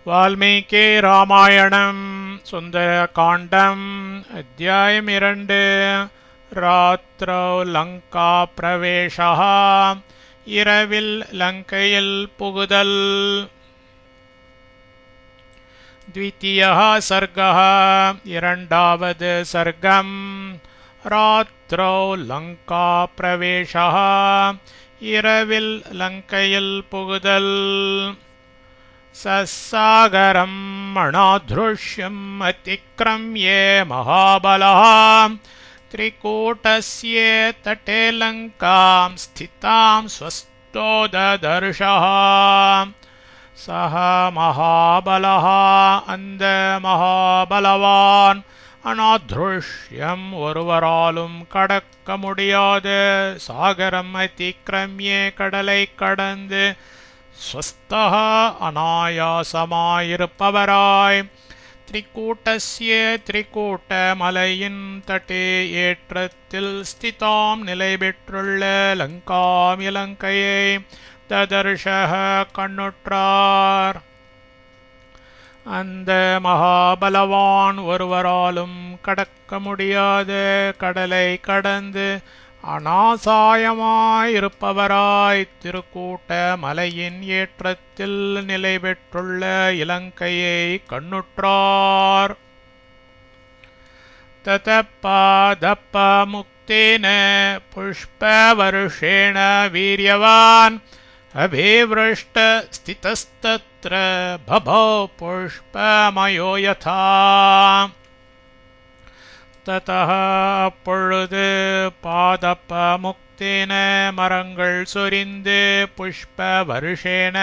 வால்மீகி ராமாயணம் சுந்தரகாண்டம் அத்தியாயம் 2 ராத்திரௌ லங்கா பிரவேசः இரவில் லங்கையில் புகுதல். द्वितीयः सर्गः இரண்டாவது சர்க்கம். ராத்திரௌ லங்கா பிரவேசः இரவில் லங்கையில் புகுதல். ससागरं अनाधृष्यम् अतिक्रम्ये महाबलः त्रिकूटस्य तटे लङ्कां स्थितां स्वस्तो ददर्शः. सः महाबलः महाबलवान् अनाधृष्यम् ஒருவராலும் கடக்க முடியாத சாகரம் அதிக்கிரமியே கடலை கடந்து ஸ்வஸ்தः அநாயாசமாயிருப்பவராய் திரிகூட்டஸ்ய திரிகூட்ட மலையின் தட்டே ஏற்றத்தில் ஸ்திதாம் நிலை பெற்றுள்ள லங்காம் இலங்கையை ததர்ஷः கண்ணுற்றார். அந்த மகாபலவான் ஒருவராலும் கடக்க முடியாத கடலை கடந்து அநாசாயமாயிருப்பவராய் திருக்கூட்ட மலையின் ஏற்றத்தில் நிலை பெற்றுள்ள இலங்கையை கண்ணுற்றார். ததப்பாதப்ப முக்தேன புஷ்பவருஷேண வீரியவான் அபிவ்ருஷ்ட ஸ்திதஸ்தத்ர பபௌ புஷ்பமயோ யதா. ததः அப்பொழுது பாதப்ப முக்தேன மரங்கள் சொரிந்து புஷ்ப வருஷேன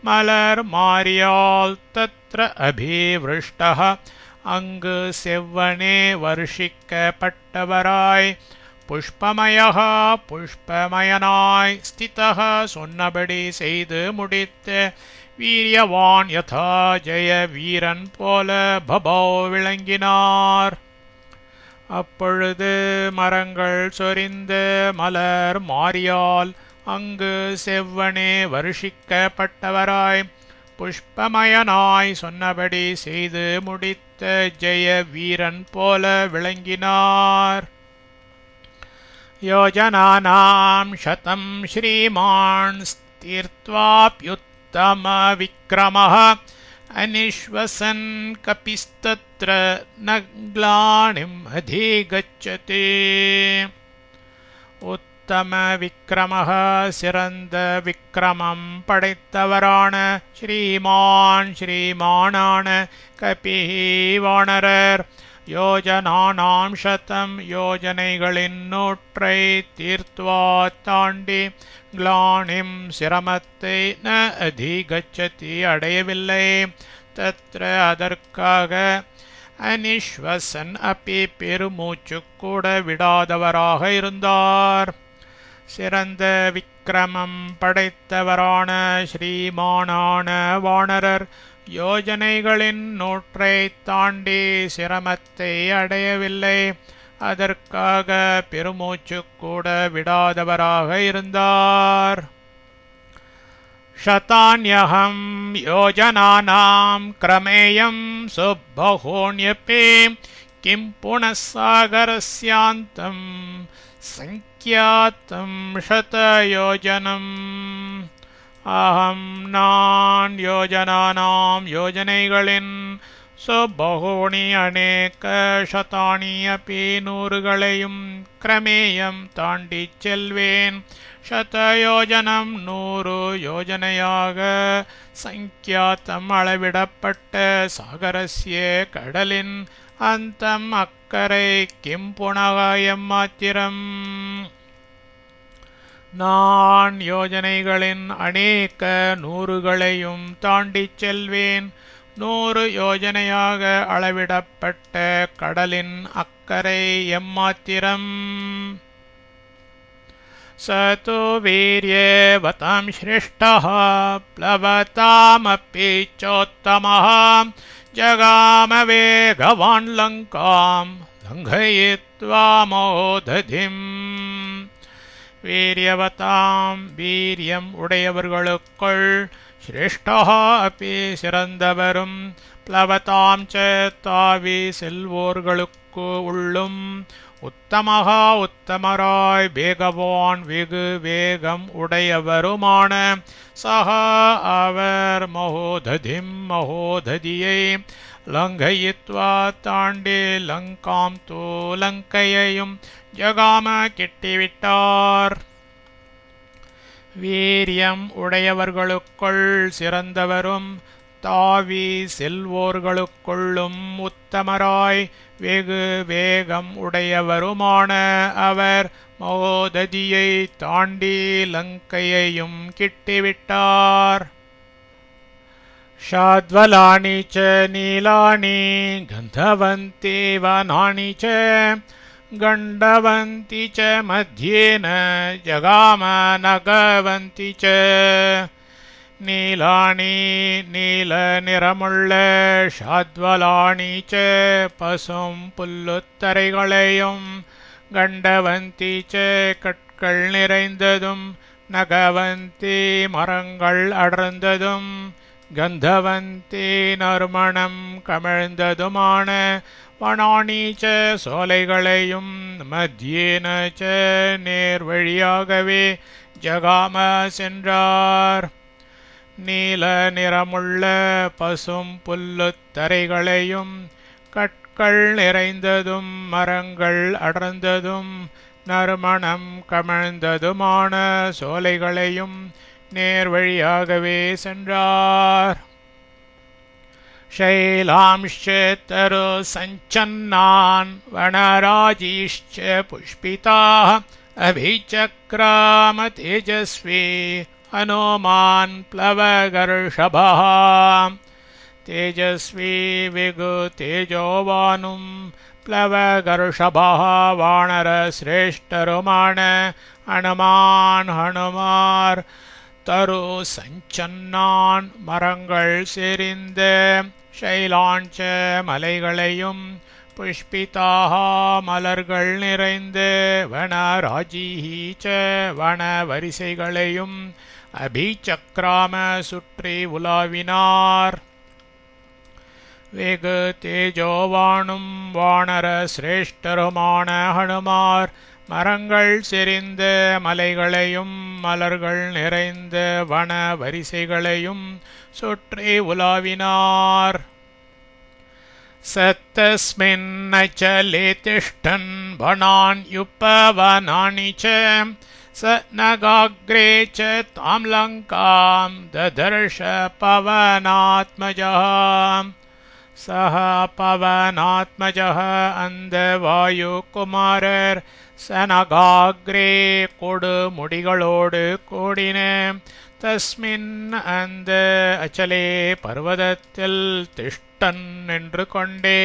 மலர் மாரியால் தத்ர அபிவ்ருஷ்டः அங்கு செவ்வனே வருஷிக்கப்பட்டவராய் புஷ்பமயः புஷ்பமயனாய் ஸ்திதः சொன்னபடி செய்து முடித்த வீரியவான் யதா ஜெய வீரன் போல பபௌ விளங்கினார். அப்பொழுது மரங்கள் சொரிந்து மலர் மாரியால் அங்கு செவ்வனே வருஷிக்கப்பட்டவராய் புஷ்பமயனாய் சொன்னபடி செய்து முடித்த ஜெய வீரன் போல விளங்கினார். யோஜனானாம் ஷதம் ஸ்ரீமான் தீர்த்வாப்யுத்தம விக்ரமः अनिश्वसन् कपिस्तत्र न ग्लानिम् अधिगच्छति. உத்தம விக்ரமः சிறந்த விக்ரமம் படைத்தவரான ஸ்ரீமானான கபிஹி வானரர் யோஜனானாம் ஷதம் யோஜனைகளின் 100 தீர்த்வா தாண்டி க்ளானிம் சிரமத்தை ந அதிகச்சதி அடையவில்லை. தத்ர அதற்காக அனிஷ்வசன் அப்பி பெருமூச்சு கூட விடாதவராக இருந்தார். சிறந்த விக்ரமம் படைத்தவரான ஸ்ரீமானான வானரர் யோஜனைகளின் 100 தாண்டி சிரமத்தை அடையவில்லை. அதற்காக பெருமூச்சு கூட விடாதவராக இருந்தார். ஷதான்யஹம் யோஜனானாம் கிரமேயம் சுப்பஹோண்யபி கிம் புனசாகரஸ்யாந்தம் சங்கியாத்தம் ஷதயோஜனம். அஹம் நான் யோஜனானாம் யோஜனைகளின் சுபஹோணி அநேக ஷதானி அப்பி 100களையும் கிரமேயம் தாண்டி செல்வேன். ஷதயோஜனம் 100 யோஜனையாக சங்கியாத்தம் அளவிடப்பட்ட சாகரஸ்ய கடலின் அந்தம் அக்கரை கிம் புனக எம்மாத்திரம். நான் யோஜனைகளின் அநேக 100களையும் தாண்டி செல்வேன். 100 யோஜனையாக அளவிடப்பட்ட கடலின் அக்கரை எம்மாத்திரம். சது வீர்யவதாம் ஸ்ரேஷ்டः ப்ளவதாமப்பி சோத்தமः ஜகாம வேகவான் லங்காம் லங்கயித்வா மோததிம். வீரியவதாம் வீரியம் உடையவர்களுக்குள் சிரேஷ்டः अपि சிறந்தவரும் ப்ளவதாம் ச தாவி செல்வோர்களுக்கு உள்ளும் உத்தமஹா உத்தமராய் வேகவான் வெகு வேகம் உடையவருமான சஹ அவர் மகோததிம் மகோததியை லங்கயித்வா தாண்டி லங்காம் தோ லங்கையையும் ஜகாம கெட்டிவிட்டார். வீரியம் உடையவர்களுக்குள் சிறந்தவரும் தாவி செல்வோர்களுக்குள்ளும் உத்தமராய் வெகு வேகம் உடையவருமான அவர் மகோததியை தாண்டி லங்கையையும் கிட்டிவிட்டார். ஷாத்வலானி ச நீலானி கந்தவந்தி வனானி ச கண்டவந்தி ச மத்யேன ஜகாம நகவந்தி ச. நீலானி நீல நிறமுள்ள ஷாத்வலானி ச பசும் புல்லுத்தரைகளையும் கண்டவந்தி ச கற்கள் நிறைந்ததும் நகவந்தி மரங்கள் அடர்ந்ததும் கந்தவந்தி நறுமணம் கமிழ்ந்ததுமான வனானி ச சோலைகளையும் மத்யேன ச நேர் வழியாகவே ஜகாம சென்றார். நீல நிறமுள்ள பசும் புல்லுத்தரைகளையும் கற்கள் நிறைந்ததும் மரங்கள் அடர்ந்ததும் நறுமணம் கமிழ்ந்ததுமான சோலைகளையும் நேர் வழியாகவே சென்றார். शैलांश्च तरु सञ्चन्नान् वनराजीश्च पुष्पिताः अभिचक्राम तेजस्वी हनुमान् प्लवगर्षभः. तेजस्वी विगु तेजोवानुं प्लवगर्षभः वानरश्रेष्ठरुमाण हनुमान् हनुमार தரு சஞ்சன்னான் மரங்கள் செறிந்த ஷைலாஞ்ச மலைகளையும் புஷ்பிதாக மலர்கள் நிறைந்த வனராஜீச்ச வன வரிசைகளையும் அபிசக்ராம சுற்றி உலாவினார். வெகு தேஜோவானும் வானர சிரேஷ்டருமான ஹனுமார் மரங்கள் செறிந்த மலைகளையும் மலர்கள் நிறைந்த வன வரிசைகளையும் சுற்றி உலாவினார். சத்தஸ்மின் அச்சலே திஷ்டன் வனான் யுப்பவனானி ச ச நகாக்ரே ச தாம் லங்காம் ததர்ஷ பவனாத்மஜः. சஹ பவனாத்மஜः அந்த வாயு குமாரர் சனகாக்ரே கொடு முடிகளோடு கூடின தஸ்மின் அந்த அச்சலே பர்வதத்தில் திஷ்டன் என்று கொண்டே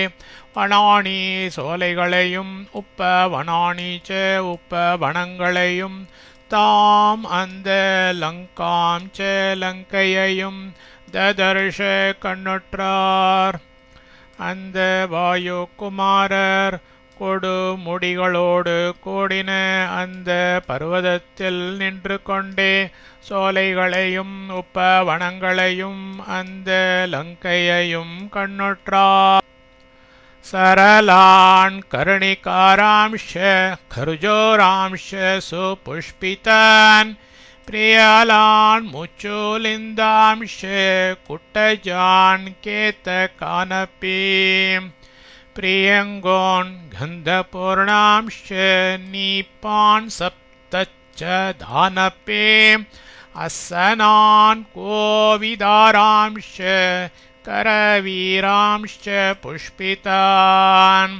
வனானி சோலைகளையும் உப்ப வனானி ச உப்ப வனங்களையும் தாம் அந்த லங்காம் ச லங்கையையும் ததர்ஷ கண்ணுற்றார். அந்த வாயு குமாரர் கொடு முடிகளோடு கூடின அந்த பர்வதத்தில் நின்று கொண்டே சோலைகளையும் உப்ப வனங்களையும் அந்த லங்கையையும் கண்ணுற்றார். சரலான் கருணிகாராம்ஷ கருஜோராம்ஷ சுபுஷ்பிதான் பிரியாலான் முச்சோலிந்தாம்ஷ குட்டஜான் கேத்த கானப்பீம் பிரியங்கோன் கந்தபூர்ணாம்ஷ நீப்பான் சப்தச்ச தானப்பீம் அசனான் கோவிதாராம்ஷ करवीरांश्च पुष्पितान्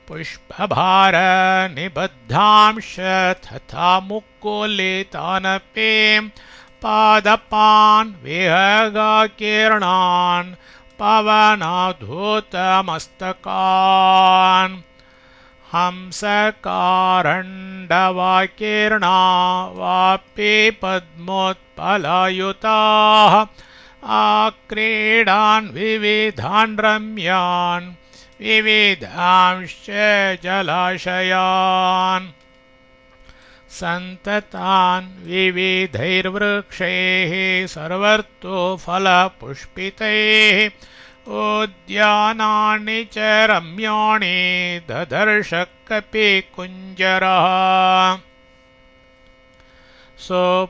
पुष्पभार निबद्धांश तथा मुक्कुलितानपि पादपान् विहगाकीर्णान् पवनाधूतमस्तकान् हंसकारण्डवाकीर्णा वापि पद्मोत्पलायुताः आक्रीडान् विविधान् रम्यान् विविधांश्च जलाशयान् सन्ततान् विविधैर्वृक्षैः सर्वतोफलपुष्पितैः उद्यानानि च रम्याणि ददर्श कपिकुञ्जरः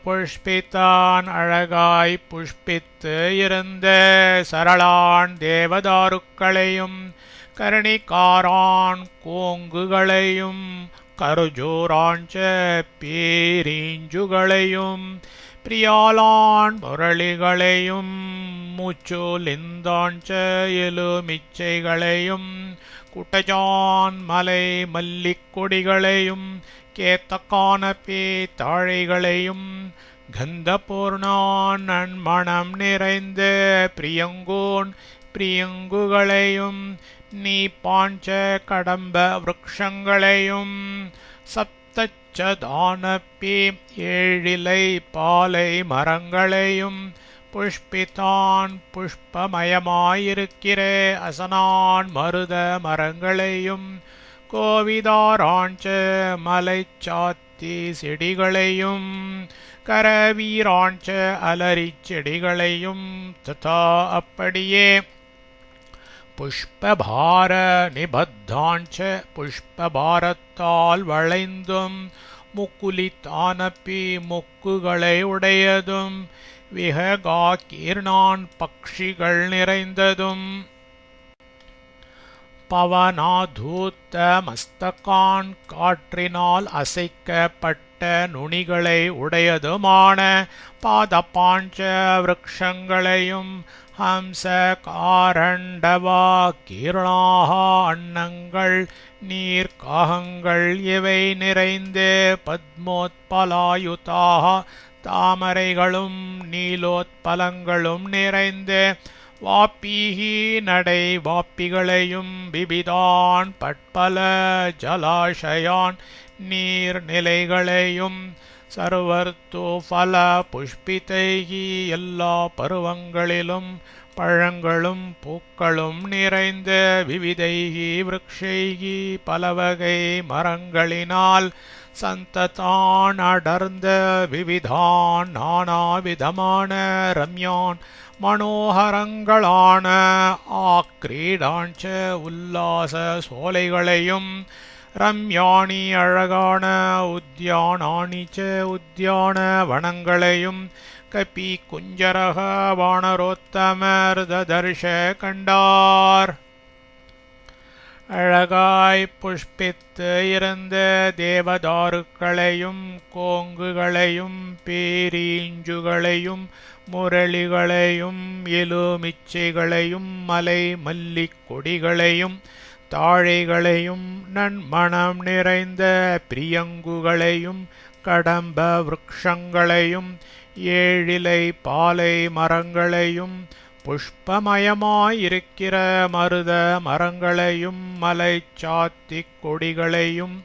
புஷ்பித்தான் அழகாய் புஷ்பித்து இருந்த சரளான் தேவதாருக்களையும் கரணிக்காரான் கோங்குகளையும் கருஜூராஞ்ச பேரீஞ்சுகளையும் பிரியாலான் முரளிகளையும் மூச்சோலிந்தாஞ்ச எலுமிச்சைகளையும் குட்டஜான் மலை மல்லிக்கொடிகளையும் கேத்தக்கான தாழைகளையும் கந்தபூர்ணான் நன்மணம் நிறைந்த பிரியங்கோன் பிரியங்குகளையும் நீ பாஞ்ச கடம்ப விருக்ஷங்களையும் சப்தச்சதானப்பி ஏழிலை பாலை மரங்களையும் புஷ்பித்தான் புஷ்பமயமாயிருக்கிற அசனான் மருத மரங்களையும் கோவிதாராஞ்ச மலைச்சாத்தி செடிகளையும் கரவீராஞ்ச அலரி செடிகளையும் ததா அப்படியே புஷ்பபார நிபத்தாஞ்ச புஷ்பபாரத்தால் வளைந்தும் முக்குலித்தானப்பி முக்குகளை உடையதும் விஹகா கீர்ணான் பக்ஷிகள் நிறைந்ததும் பவனாதூத்த மஸ்தகான் காற்றினால் அசைக்கப்பட்ட நுனிகளை உடையதுமான பாதபாஞ்ச விருக்ஷங்களையும் ஹம்ச காரண்டவா கீர்ணாக அன்னங்கள் நீர்காகங்கள் இவை நிறைந்து பத்மோத்பலாயுதாக தாமரைகளும் நீலோத்பலங்களும் நிறைந்து வாப்பீகி நடை வாப்பிகளையும் பிபிதான் பட்பல ஜலாஷயான் நீர்நிலைகளையும் சர்வர்த்தோ பல புஷ்பிதைகி எல்லா பருவங்களிலும் பழங்களும் பூக்களும் நிறைந்த விவிதைகி விருக்ஷைகி பலவகை மரங்களினால் சந்ததான் அடர்ந்த விவிதான் நானாவிதமான ரம்யான் மனோகரங்களான ஆக்ரீடாஞ்ச உல்லாச சோலைகளையும் ரம்யாணி அழகான உத்யானானிச்ச உத்யான வனங்களையும் கபி குஞ்சரக வானரோத்தமர் ததர்ஷ கண்டார். அழகாய் புஷ்பித்து இருந்த தேவதாருக்களையும் கோங்குகளையும் பேரீஞ்சுகளையும் முரளிகளையும் எலுமிச்சைகளையும் மலை மல்லிக்கொடிகளையும் தாழைகளையும் நன்மணம் நிறைந்த பிரியங்குகளையும் கடம்ப விருக்ஷங்களையும் ஏழிலை பாலை மரங்களையும் புஷ்பமயமாயிருக்கிற மருத மரங்களையும் மலைச்சாத்தி கொடிகளையும்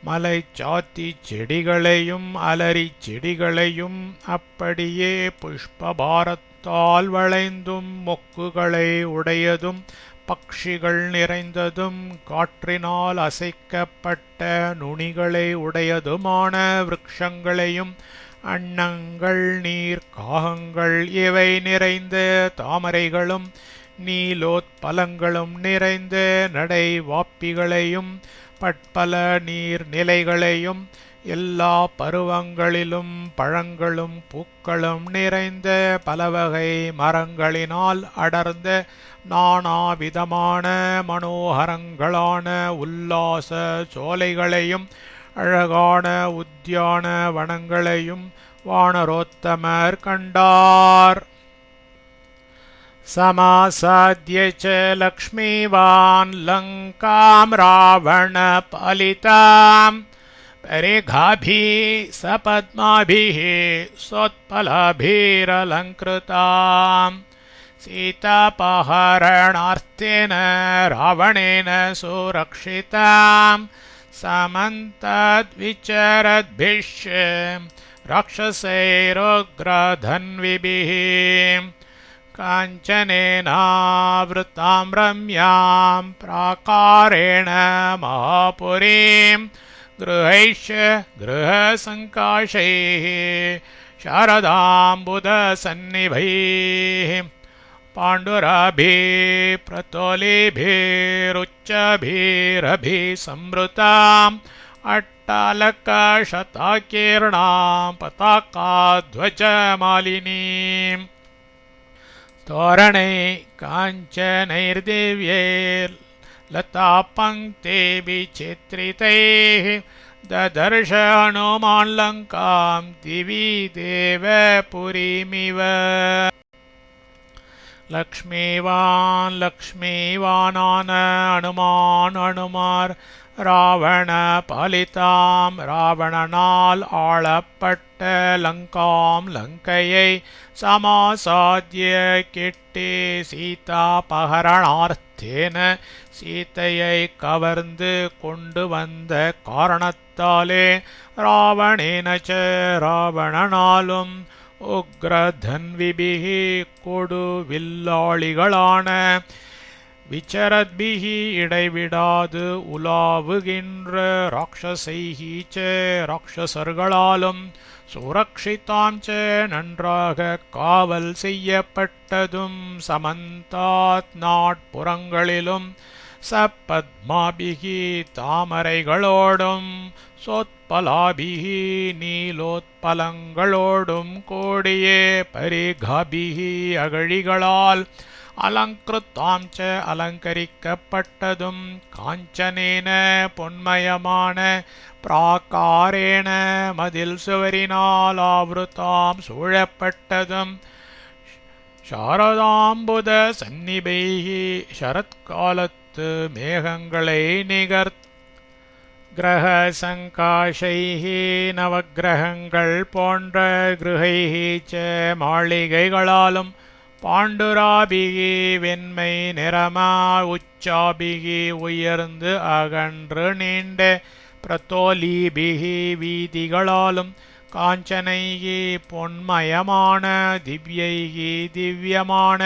மலைச்சாத்தி செடிகளையும் அலரி செடிகளையும் அப்படியே புஷ்பபாரத்தால் வளைந்தும் மொக்குகளை உடையதும் பக்ஷிகள் நிறைந்ததும் காற்றினால் அசைக்கப்பட்ட நுனிகளை உடையதுமான விருக்ஷங்களையும் அன்னங்கள் நீர்காகங்கள் இவை நிறைந்த தாமரைகளும் நீலோத்பலங்களும் நிறைந்த நடை வாப்பிகளையும் பட்பல நீர்நிலைகளையும் எல்லா பருவங்களிலும் பழங்களும் பூக்களும் நிறைந்த பலவகை மரங்களினால் அடர்ந்த நானாவிதமான மனோகரங்களான உல்லாச சோலைகளையும் அழகான உத்யான வனங்களையும் வானரோத்தமர் கண்டார். समासाद्य च लक्ष्मीवान् लङ्कां रावणपालिताम् परिघाभिः सपद्माभिः सोत्पलाभिरलङ्कृताम् सीतापहरणार्थेन रावणेन सुरक्षिताम् समन्तद्विचरद्भिश्च राक्षसैरुग्रधन्विभिः काञ्चनेनावृतां रम्यां प्राकारेण महापुरीं गृहैश्च गृहसङ्काशैः शारदाम्बुदसन्निभैः पाण्डुराभिः प्रतोलिभिरुच्चभिरभिसंवृताम् अट्टालकशताकीर्णां पताकाध्वजमालिनीम् तोरणै काञ्चनैर्दिव्यैर्लतापङ्क्तिविचित्रितैः ददर्श हनुमान् लङ्कां दिवि देवपुरीमिव लक्ष्मीवान् हनुमार रावण पालितां रावणनाल आळपट्ट लङ्कां लङ्कयै समासाद्य किट्टे सीतापहरणार्थेन சீதையை கவர்ந்து கொண்டு வந்த காரணத்தாலே ராவணேனச்ச ராவணனாலும் உக்ரதன்விபிஹி கொடு வில்லாளிகளான விசரத்பிஹி இடைவிடாது உலாவுகின்ற ராட்சசைஹி ச ராட்சசர்களாலும் சுரக்ஷிதாம் ச நன்றாக காவல் செய்யப்பட்டதும் சமந்தாத் நாட்புறங்களிலும் சப்பத்மாபிகி தாமரைகளோடும் சோத்பலாபிகி நீலோத்பலங்களோடும் கோடியே பரிகாபிகி அகழிகளால் அலங்கிருத்தாம் ச அலங்கரிக்கப்பட்டதும் காஞ்சனேன பொன்மயமான பிராகாரேண மதில் சுவரினால் ஆவருத்தாம் சூழப்பட்டதும் சாரதாம்புத சந்நிபைஹி சரத்காலத்து மேகங்களை நிகர்த் கிரக சங்காஷைஹி நவக்கிரகங்கள் போன்ற கிருஹைஹி ச மாளிகைகளாலும் பாண்டுராபிகி வெண்மை நிறமா உச்சாபிகி உயர்ந்து அகன்று நீண்ட பிரதோலீபிகி வீதிகளாலும் காஞ்சனைகி பொன்மயமான திவ்யைகி திவ்யமான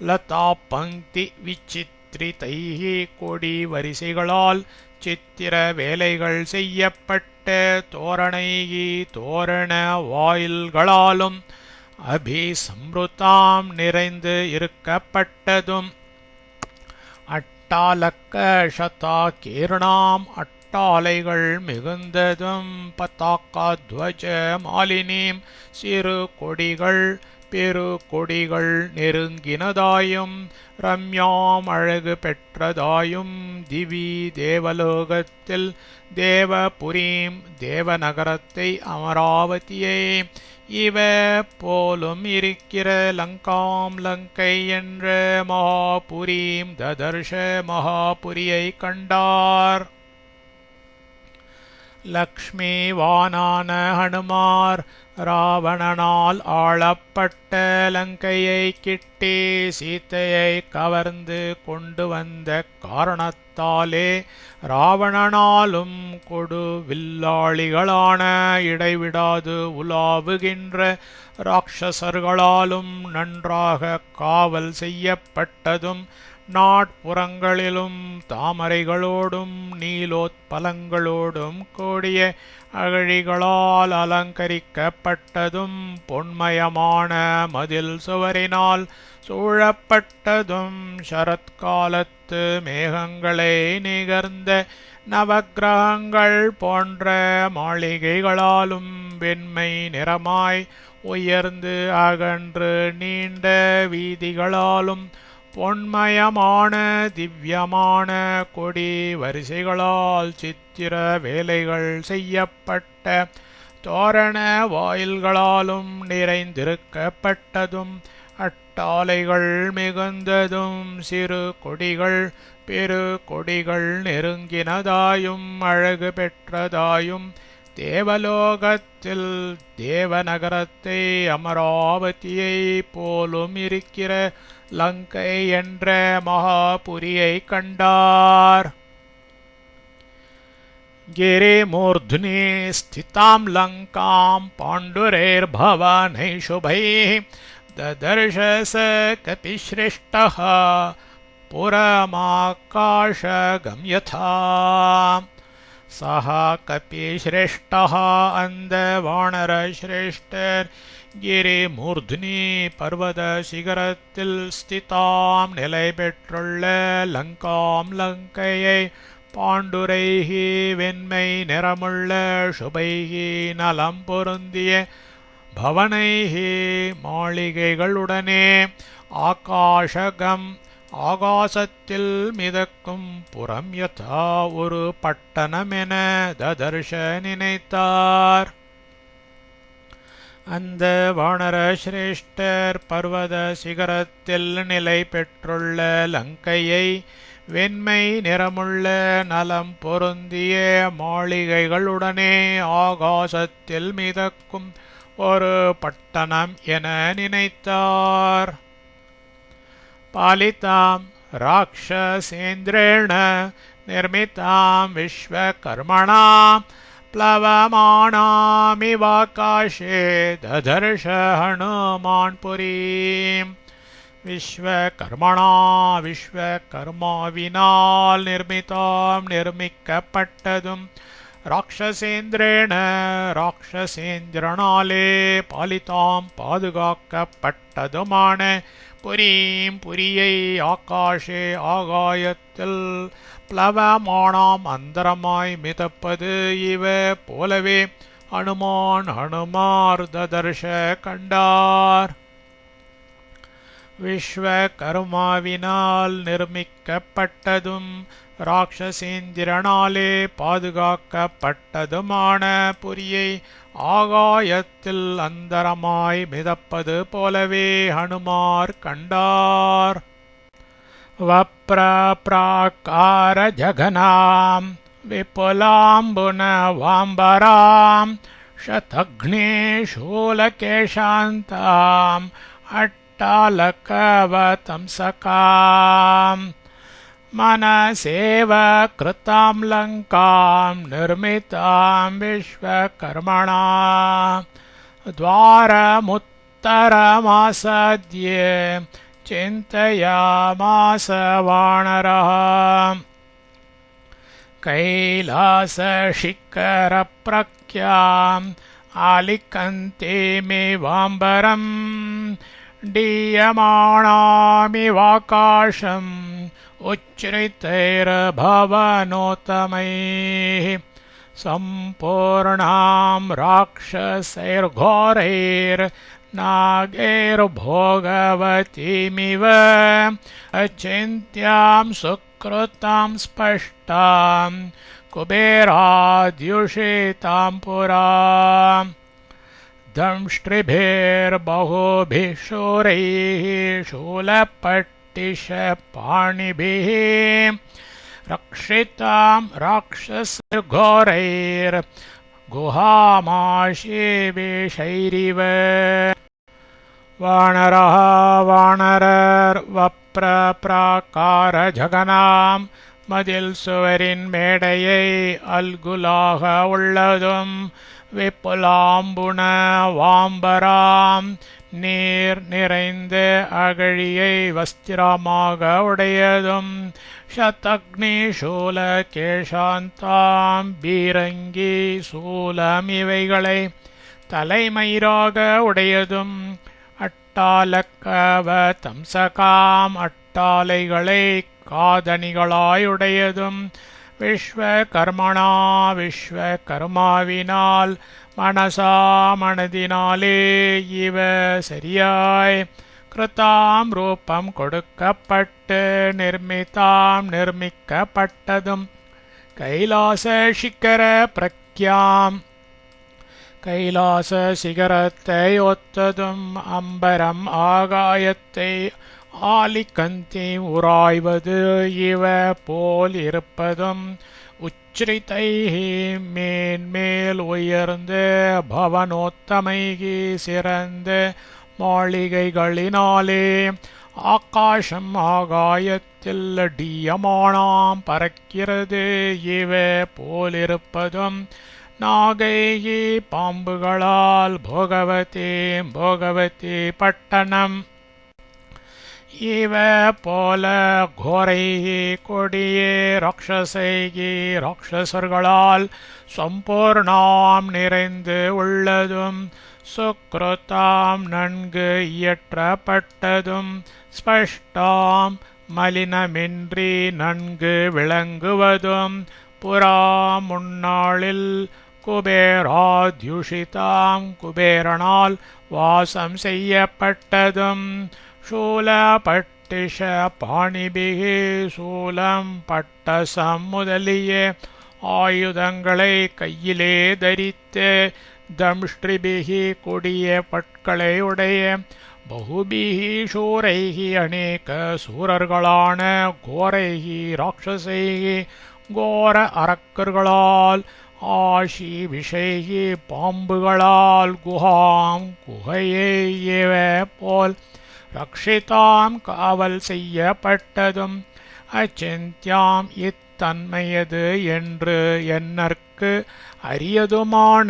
லதா பங்கி விசித்திரிதைகி கொடி வரிசைகளால் சித்திர வேலைகள் செய்யப்பட்ட தோரணைகி தோரண வாயில்களாலும் அபிசம்ருதாம் நிறைந்து இருக்கப்பட்டதும் அட்டாலக்க சதாகீர்ணாம் அட்டாலைகள் மிகுந்ததும் பதாகாத்வஜ மாலினீம் சிறு கொடிகள் பெரு கொடிகள் நெருங்கினதாயும் ரம்யாம் அழகு பெற்றதாயும் திவி தேவலோகத்தில் தேவபுரீம் தேவநகரத்தை அமராவதியை இவ போலும் இருக்கிற லங்காம் லங்கை என்ற மகாபுரீம் ததர்ஷ மகாபுரியை கண்டார். லக்ஷ்மிவானான ஹனுமார் ராவணனால் ஆளப்பட்ட லங்கையை கிட்டி சீத்தையை கவர்ந்து கொண்டு வந்த காரணத்தாலே ராவணனாலும் கொடு வில்லாளிகளான இடைவிடாது உலாவுகின்ற ராட்சசர்களாலும் நன்றாக காவல் செய்யப்பட்டதும் நாட்புறங்களிலும் தாமரைகளோடும் நீலோத்பலங்களோடும் கூடிய அகழிகளால் அலங்கரிக்கப்பட்டதும் பொன்மயமான மதில் சுவரினால் சூழப்பட்டதும் சரத்காலத்து மேகங்களை நிகர்ந்த நவக்கிரகங்கள் போன்ற மாளிகைகளாலும் வெண்மை நிறமாய் உயர்ந்து அகன்று நீண்ட வீதிகளாலும் பொன்மயமான திவ்யமான கொடி வரிசைகளால் சித்திர வேலைகள் செய்யப்பட்ட தோரண வாயில்களாலும் நிறைந்திருக்கப்பட்டதும் அட்டாலைகள் மிகுந்ததும் சிறு கொடிகள் பெரு கொடிகள் நெருங்கினதாயும் அழகு பெற்றதாயும் தேவலோகத்தில் தேவநகரத்தை அமராவதியை போலும் இருக்கிற லங்கை என்ற மகாபுரியை கண்டார். गिरिमूर्ध्नि स्थितां लङ्कां पाण्डुरैर्भवानैः शुभैः ददर्श स कपिश्रेष्ठः पुरमाकाशगं यथा சஹா கபிஸ்ரேஷ்டः அந்த வானரஸ்ரேஷ்டர் கிரி மூர்த்னி பர்வத சிகரத்தில் ஸ்திதாம் நிலை பெற்றுள்ள லங்காம் லங்கையை பாண்டுரைஹி வெண்மை நிறமுள்ள சுபைஹி நலம் பொருந்திய பவனைஹி மாளிகைகளுடனே ஆகாஷகம் ஆகாசத்தில் மிதக்கும் புறம் யதா ஒரு பட்டணமென ததர்ஷ நினைத்தார். அந்த வானரஸ்ரேஷ்டர் பர்வத சிகரத்தில் நிலை பெற்றுள்ள லங்கையை வெண்மை நிறமுள்ள நலம் பொருந்திய மாளிகைகளுடனே ஆகாசத்தில் மிதக்கும் ஒரு பட்டணம் என நினைத்தார். பாலிதாம் ராக்ஷசேந்திரேண நிர்மிதாம் விஸ்வகர்மணாம் प्लवमानामिवाकाशे ददर्श हनुमान् पुरीम्. விஸ்வகர்மாவினால் நிர்மிதாம் நிர்மிக்கப்பட்டதும் ராட்சசேந்திரேன ராட்சசேந்திரனாலே பாலிதாம் பாதுகாக்கப்பட்டதுமான புரியை ஆகாஷே ஆகாயத்தில் பிளவமானாம் அந்தரமாய் மிதப்பது இவ போலவே ஹனுமார் ததர்ஷ கண்டார். விஸ்வகர்மாவினால் நிர்மிக்கப்பட்டதும் ராட்சசேந்திரனாலே பாதுகாக்கப்பட்டதுமான புரியை ஆகாயத்தில் அந்தரமாய் மிதப்பது போலவே ஹனுமார் கண்டார். வப்ரப்ராக்கார ஜகனாம் விபுலாம்புனவாம்பராம் ஷதக்னே சூலகேஷாந்தாம் அட்டாலகவதம்சகாம் மனசேவ கிருதாம் லங்காம் நிர்மிதாம் விஸ்வகர்மணா द्वारमुत्तरमासाद्य चिन्तयामास वानरः. कैलासशिखरप्रख्याम् आलिकन्तेमिवाम्बरम् डीयमाणामिवाकाशम् उच्छ्रितैर्भवनोत्तमैः सम्पूर्णां राक्षसैर्घोरैर्नागैर्भोगवतीमिव अचिन्त्यां सुकृतां स्पष्टां कुबेराद्युषितां पुराम्. दंष्ट्रिभिर्बहुभिः शूरैः शूलपट्टिशपाणिभिः रक्षितां राक्षसैर्घोरैर्गुहामाशिविषैरिव. वानरः வானரர் மதில் சுவரின் மேடையை அல்குலாக உள்ளதும் விப்புலாம்புன வாம்பராம் நீர் நிறைந்த அகழியை வஸ்திரமாக உடையதும் சதக்னி சூல கேஷாந்தாம் பீரங்கி சூலம் இவைகளை தலைமயிராக உடையதும் அட்டாலக்கவதம்சகாம் அட்டாலைகளை காதணிகளாயுடையதும் விஸ்வகர்மாவினால் மனசா மனதினாலே இவ சரியாய் கிருதாம் ரூபம் கொடுக்கப்பட்டு நிர்மிக்கப்பட்டதும் கைலாச சிகர பிரக்யாம் கைலாச சிகரத்தை ஒத்ததும் அம்பரம் ஆகாயத்தை ஆலிகந்தி உராய்வது இவ போல் இருப்பதும் உச்ரிதைஹி மேன்மேல் உயர்ந்த பவனோத்தமைகி சிறந்த மாளிகைகளினாலே ஆகாசம் ஆகாயத்தில் டீயமானாம் பறக்கிறது இவ போலிருப்பதும் நாகைகி பாம்புகளால் போகவதி பட்டணம் இவ போல கோரைகி கொடியே ராட்சசைகி ராட்சசர்களால் சம்பூர்ணாம் நிறைந்து உள்ளதும் சுக்ருதாம் நன்கு இயற்றப்பட்டதும் ஸ்பஷ்டாம் மலினமின்றி நன்கு விளங்குவதும் புறா முன்னாளில் குபேராத்யுஷிதாம் குபேரனால் வாசம் செய்யப்பட்டதும் சூலபட்டிஷ பாணிபிகி சூலம் பட்டசம் முதலிய ஆயுதங்களை கையிலே தரித்து தம்ஷ்டிபிகி கொடிய பட்களை உடைய பகுபிகி சூரைகி அநேக சூரர்களான கோரைகி ராட்சசைகி கோர அரக்கர்களால் ஆஷி விஷைகி பாம்புகளால் குஹாம் குகையே இவ போல் ரக்ஷிதாம் காவல் செய்யப்பட்டதும் அச்சிந்தியாம் இத்தன்மையது என்று என்னற்கு அரியதுமான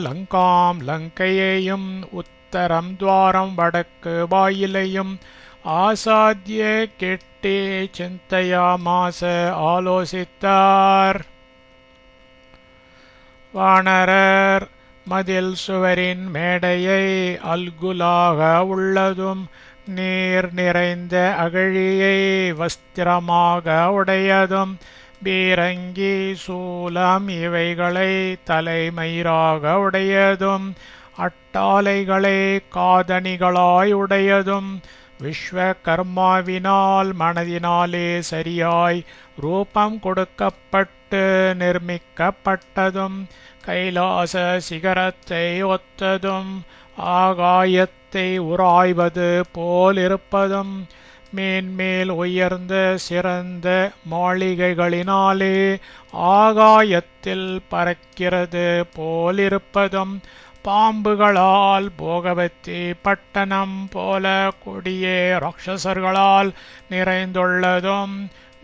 லங்காம் லங்கையையும் உத்தரம் துவாரம் வடக்கு வாயிலையும் ஆசாத்திய கெட்டே சிந்தையாமாச ஆலோசித்தார். வானரர் மதில் சுவரின் மேடையை அல்குலாக உள்ளதும் நீர் நிறைந்த அகழியை வஸ்திரமாக உடையதும் பீரங்கி சூலம் இவைகளை தலைமயிராக உடையதும் அட்டாளைகளை காதணிகளாய் உடையதும் விஸ்வகர்மாவினால் மனதினாலே சரியாய் ரூபம் கொடுக்கப்பட்டு நிர்மிக்கப்பட்டதும் கைலாச சிகரத்தை ஒத்ததும் ஆகாயத்தை உராய்வது போலிருப்பதும் மேன்மேல் உயர்ந்த சிறந்த மாளிகைகளினாலே ஆகாயத்தில் பறக்கிறது போலிருப்பதும் பாம்புகளால் போகவத்தி பட்டணம் போல கொடிய ராட்சசர்களால் நிறைந்துள்ளதும்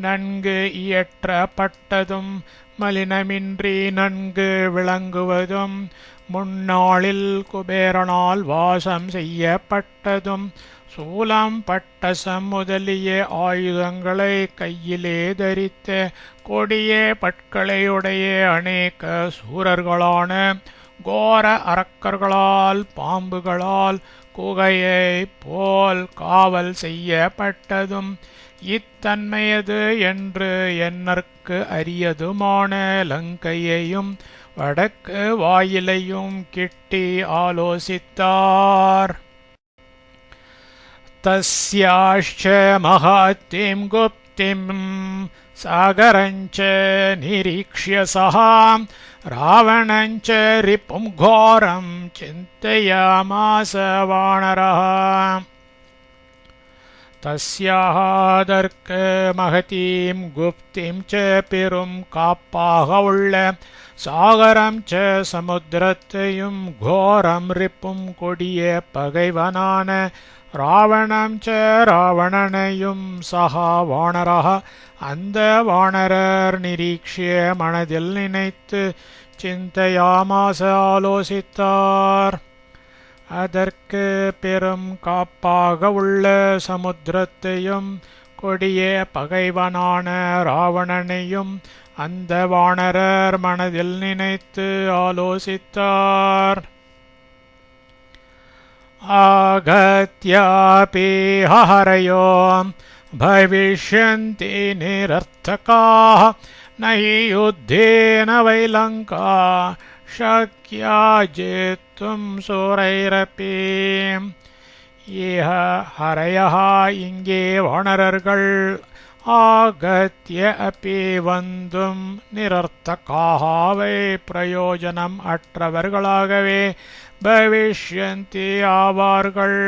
நன்கு இயற்றப்பட்டதும் மலினமின்றி நன்கு விளங்குவதும் முன்னாளில் குபேரனால் வாசம் செய்யப்பட்டதும் சூலம் பட்டசம் முதலிய ஆயுதங்களை கையிலே தரித்த கொடிய பட்களையுடைய அநேக சூரர்களான கோர அரக்கர்களால் பாம்புகளால் குகையை போல் காவல் செய்யப்பட்டதும் இத்தன்மையது என்று என்னற்கு அரியதுமான லங்கையையும் வடக்கு வாயிலையும் கிட்டி ஆலோசித்தார். தஸ்யாஷ்ச மகாத்திம் குப்திம் சாகரஞ்ச நிரீக்ஷ்ய சஹாம் ராவணஞ்ச ரிபும் கோரம் சிந்தயாமாச வானரஹ. தஸ்யாதற்கு மகதீம் குப்திம் ச பெரும் காப்பாக உள்ள சாகரம் ச சமுத்திரத்தையும் கோரம் ரிப்பும் கொடிய பகைவனான ராவணம் ச ராவணனையும் சகா வானரஹ அந்த வானரர் நிரீக்ஷிய மனதில் நினைத்து சிந்தையாமாச ஆலோசித்தார். அதற்கு பெரும் காப்பாக உள்ள சமுத்திரத்தையும் கொடிய பகைவனான ராவணனையும் அந்த வானரர் மனதில் நினைத்து ஆலோசித்தார். ஆகத்யாபி ஹரயோ பவிஷ்யந்தி நிரர்த்தகாः நஹி யுத்தேன வை லங்கா ஷக்யா ஜேத்தும் சூரைரபி. இஹ ஹரயः இங்கே வானரர்கள் ஆகத்ய அபி வந்தும் நிரர்த்தகாகவே பிரயோஜனம் அற்றவர்களாகவே பவிஷ்யந்தி ஆவார்கள்.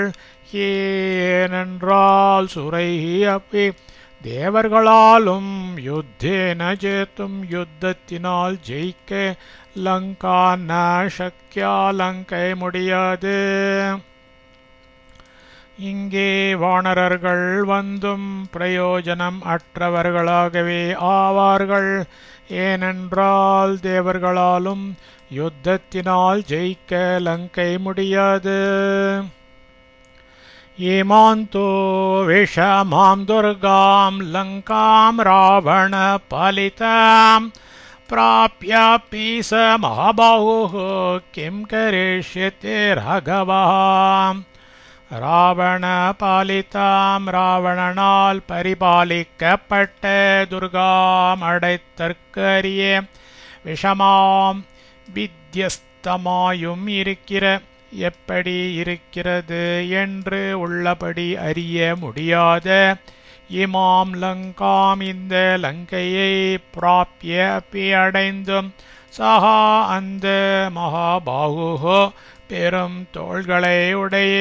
ஏனென்றால் சுரைஹி அப்பி தேவர்களாலும் யுத்தேன ஜேத்தும் யுத்தத்தினால் ஜெயிக்க லங்கா ந சக்யா லங்கை முடியாது. இங்கே வானரர்கள் வந்தும் பிரயோஜனம் அற்றவர்களாகவே ஆவார்கள். ஏனென்றால் தேவர்களாலும் யுத்தத்தினால் ஜெயிக்க லங்கை முடியாது. इमान्तो विषमां दुर्गां लङ्कां रावणपालितां प्राप्यापि स महाबाहुः किं करिष्यति राघवः ராவணபாலிதாம் ராவணனால் பரிபாலிக்கப்பட்ட துர்காம் அடைத்தற்கு அரிய விஷமாம் வித்யஸ்தமாயும் இருக்கிற எப்படி இருக்கிறது என்று உள்ளபடி அறிய முடியாத இமாம் லங்காம் இந்த லங்கையை பிராப்யப்பி அடைந்தும் சஹா அந்த மகாபாஹு பெரும் தோள்களை உடைய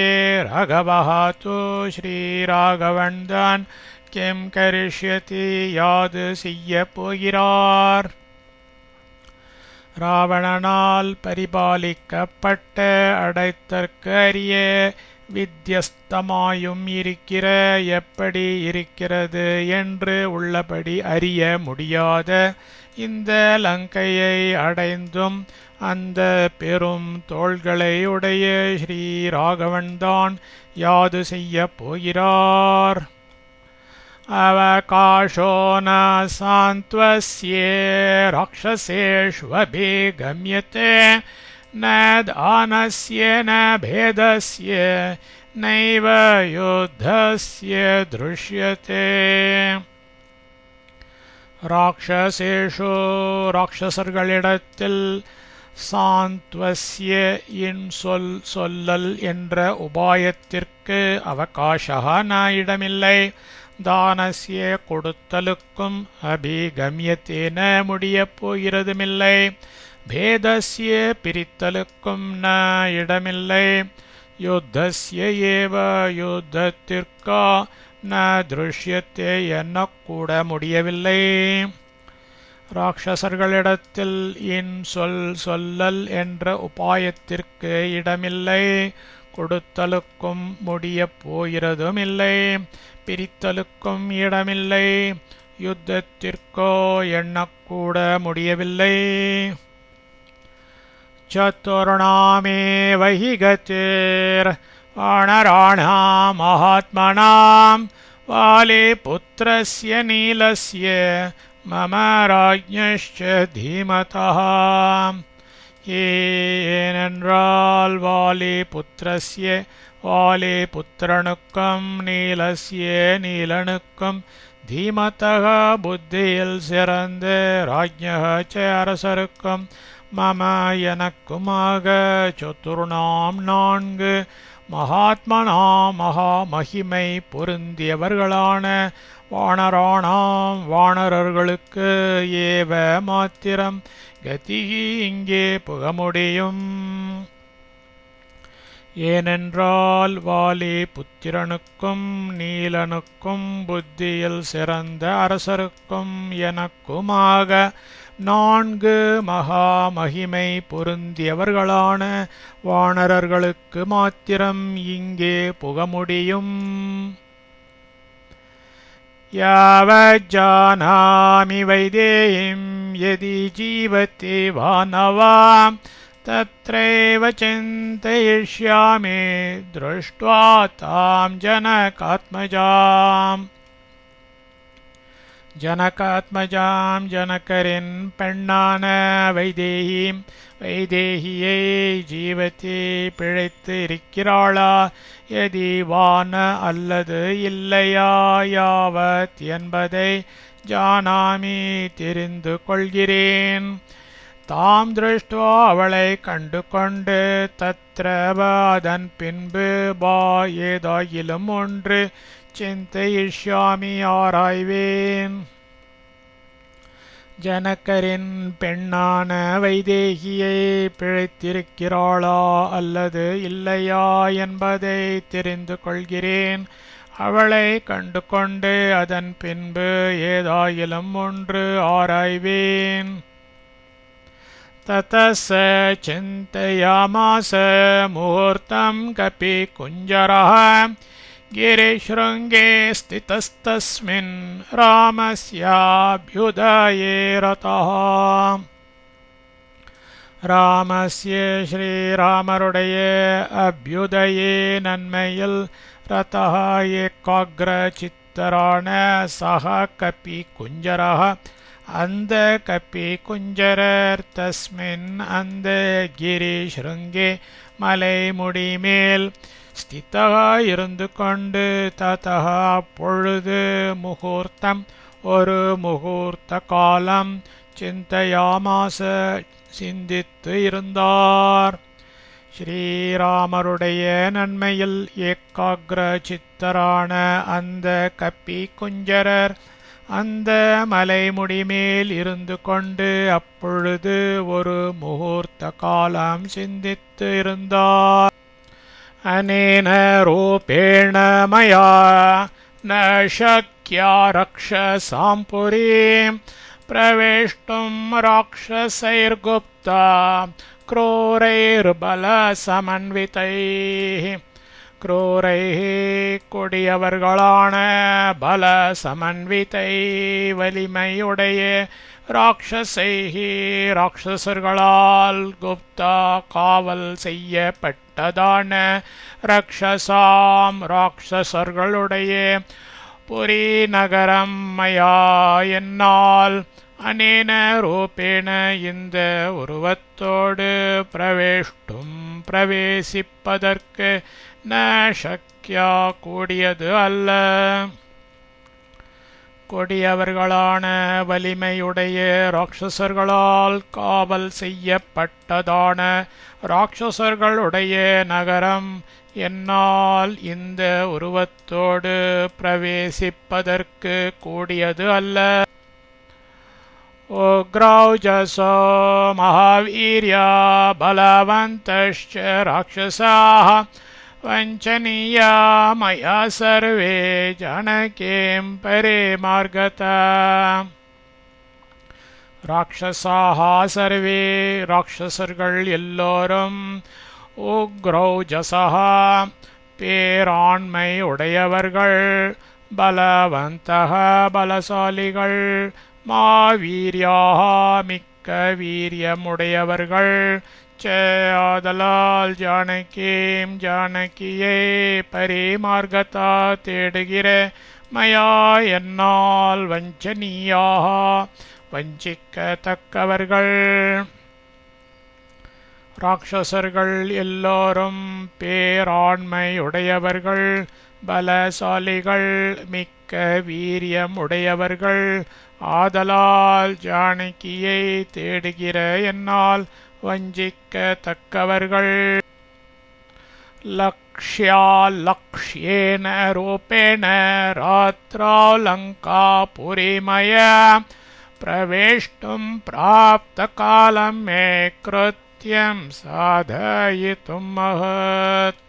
ராகவஹா தூ ஸ்ரீராகவன்தான் கிம் கரிஷ்யதி யாது செய்ய போகிறார் ராவணனால் பரிபாலிக்கப்பட்ட அடைத்தற்கு அரிய வித்யஸ்தமாயும் இருக்கிற எப்படி இருக்கிறது என்று உள்ளபடி அறிய முடியாத இந்த லங்கையை அடைந்தும் அந்த பெரும் தோள்களை உடைய ஸ்ரீராகவன்தான் யாது செய்ய போகிறார் அவகாசோ ந சாந்த்வஸ்ய ராக்ஷசேஷ்வபிகம்யதே ந தானஸ்ய ந பேதஸ்ய நைவ யுத்தஸ்ய திருஷ்யதே ராக்ஷசேஷு ராட்சசர்களிடத்தில் சாந்த்வஸ்ய சொல்லல் என்ற உபாயத்திற்கு அவகாசக ந இடமில்லை தானஸ்ய கொடுத்தலுக்கும் அபிகம்யத்தேன முடியப் போகிறதுமில்லை பேதஸ்ய பிரித்தலுக்கும் ந இடமில்லை யுத்தஸ்ய ஏவ யுத்தத்திற்கா ந திருஷ்யத்தே எண்ணக்கூட முடியவில்லை ராட்சசர்களிடத்தில் சொல்லல் என்ற உபாயத்திற்கு இடமில்லை கொடுத்தலுக்கும் முடியப் போகிறதுமில்லை பிரித்தலுக்கும் இடமில்லை யுத்தத்திற்கோ எண்ணக்கூட முடியவில்லை சதுர்ணாமேவ ஹி கதிர் வானராணாம் மகாத்மனாம் வாலி புத்திரஸ்ய நீலஸ்ய மம ராஜ்ஞश्च தீமதः ஏனென்றால் வாலி புத்திரனுக்கும் நீலஸ்ய நீலனுக்கும் தீமதः புத்தியில் சிறந்த ராஜ்ஞः ச அரசருக்கும் மம எனக்குமாக சதுர்ணாம் நான்கு மகாத்மனாம் மகாமகிமை பொருந்தியவர்களான வானராணாம் வானரர்களுக்கு ஏவ மாத்திரம் கதி இங்கே புக முடியும் ஏனென்றால் வாலி புத்திரனுக்கும் நீலனுக்கும் புத்தியில் சிறந்த அரசருக்கும் எனக்குமாக நான்கு மகா மகிமை பொருந்தியவர்களான வானரர்களுக்கு மாத்திரம் இங்கே புக முடியும் யாவஜ்ஜானாமி வைதேஹிம் யதி ஜீவதி வானவாம் தத்ரைவ சிந்தயிஷ்யாமி திருஷ்ட்வா தாம் ஜனகாத்மஜாம் ஜனகரின் பெண்ணான வைதேகியை ஜீவதி பிழைத்து இருக்கிறாளா எதி வான அல்லது இல்லையா யாவத் என்பதை ஜானாமி தெரிந்து கொள்கிறேன் தாம் திருஷ்டுவா அவளை கண்டு கொண்டு தத்ரவ அதன் பின்பு பா ஏதாயிலும் ஒன்று சிந்தையிஷ்யாமி ஆராய்வேன் ஜனகரின் பெண்ணான வைதேகியை பிழைத்திருக்கிறாளா அல்லது இல்லையா என்பதை தெரிந்து கொள்கிறேன் அவளை கண்டு கொண்டு அதன் பின்பு ஏதாயிலும் ஒன்று ஆராய்வேன் ததஸ சிந்தயாமாஸ முகூர்த்தம் கபி குஞ்சரः गिरिशृङ्गे स्थितस्तस्मिन् रामस्याभ्युदये रतः ராமஸ்ய ஸ்ரீராமருடைய அபியுதயே நன்மையில் रतः एकाग्रचित्तराण सः कपि कुञ्जरः அந்த கப்பி குஞ்சரர் தஸ்மின் அந்த கிரிஷ்ருங்கே மலை முடிமேல் ஸ்திதா இருந்து கொண்டு ததः அப்பொழுது முகூர்த்தம் ஒரு முகூர்த்த காலம் சிந்தையாமாச சிந்தித்து இருந்தார். ஸ்ரீராமருடைய நன்மையில் ஏகாகிர சித்தரான அந்த கப்பி குஞ்சரர் அந்த மலைமுடிமேல் இருந்து கொண்டு அப்பொழுது ஒரு முகூர்த்த காலம் சிந்தித்து இருந்தார். அனேன ரூபேண மயா ந சக்யா ரக்ஷசாம் புரீம் பிரவேஷ்டும் ராட்சசைர்குப்தா क्रूरैर्बलसमन्वितैः क्रूरैः கொடியவர்களான பல சமன்விதை வலிமையுடைய ராட்சசைஹி ராட்சசர்களால் குப்தா காவல் செய்யப்பட்டதான ரக்ஷசாம் ராட்சசர்களுடைய புரி நகரம் மயா என்னால் அனேன ரூபேண இந்த உருவத்தோடு பிரவேஷ்டும் பிரவேசிப்பதற்கு ந சக்யா கூடியது அல்ல. கொடியவர்களான வலிமையுடைய ராட்சசர்களால் காவல் செய்யப்பட்டதான ராட்சசர்களுடைய நகரம் என்னால் இந்த உருவத்தோடு பிரவேசிப்பதற்கு கூடியது அல்ல. उग्रौजसो महावीर्या बलवन्तश्च राक्षसाः वञ्चनीया मया सर्वे जानकीं परिमार्गता. ராட்சசாக சர்வே ராட்சசர்கள் எல்லோரும் உக்ரௌஜசா பேராண்மை உடையவர்கள் பலவந்தக பலசாலிகள் மாவீர்யாக மிக்க வீரியமுடையவர்கள் ஆதலால் ஜானகீம் ஜானகியை பரிமார்கதா தேடுகிற மயா என்னால் வஞ்சனீயாக வஞ்சிக்கத்தக்கவர்கள். ராட்சசர்கள் எல்லோரும் பேராண்மையுடையவர்கள் பலசாலிகள் மிக்க வீரியம் உடையவர்கள் ஆதலால் ஜானகியை தேடுகிற என்னால் வஞ்சிக்கத்தக்கவர்கள். லக்ஷ்யா லக்ஷ்யேன ரூபேண ராத்ரௌ லங்கா புரிமய பிரவேஷ்டும் பிராப்த காலம் மே கிருத்யம் சாதயித்தும் மஹத்.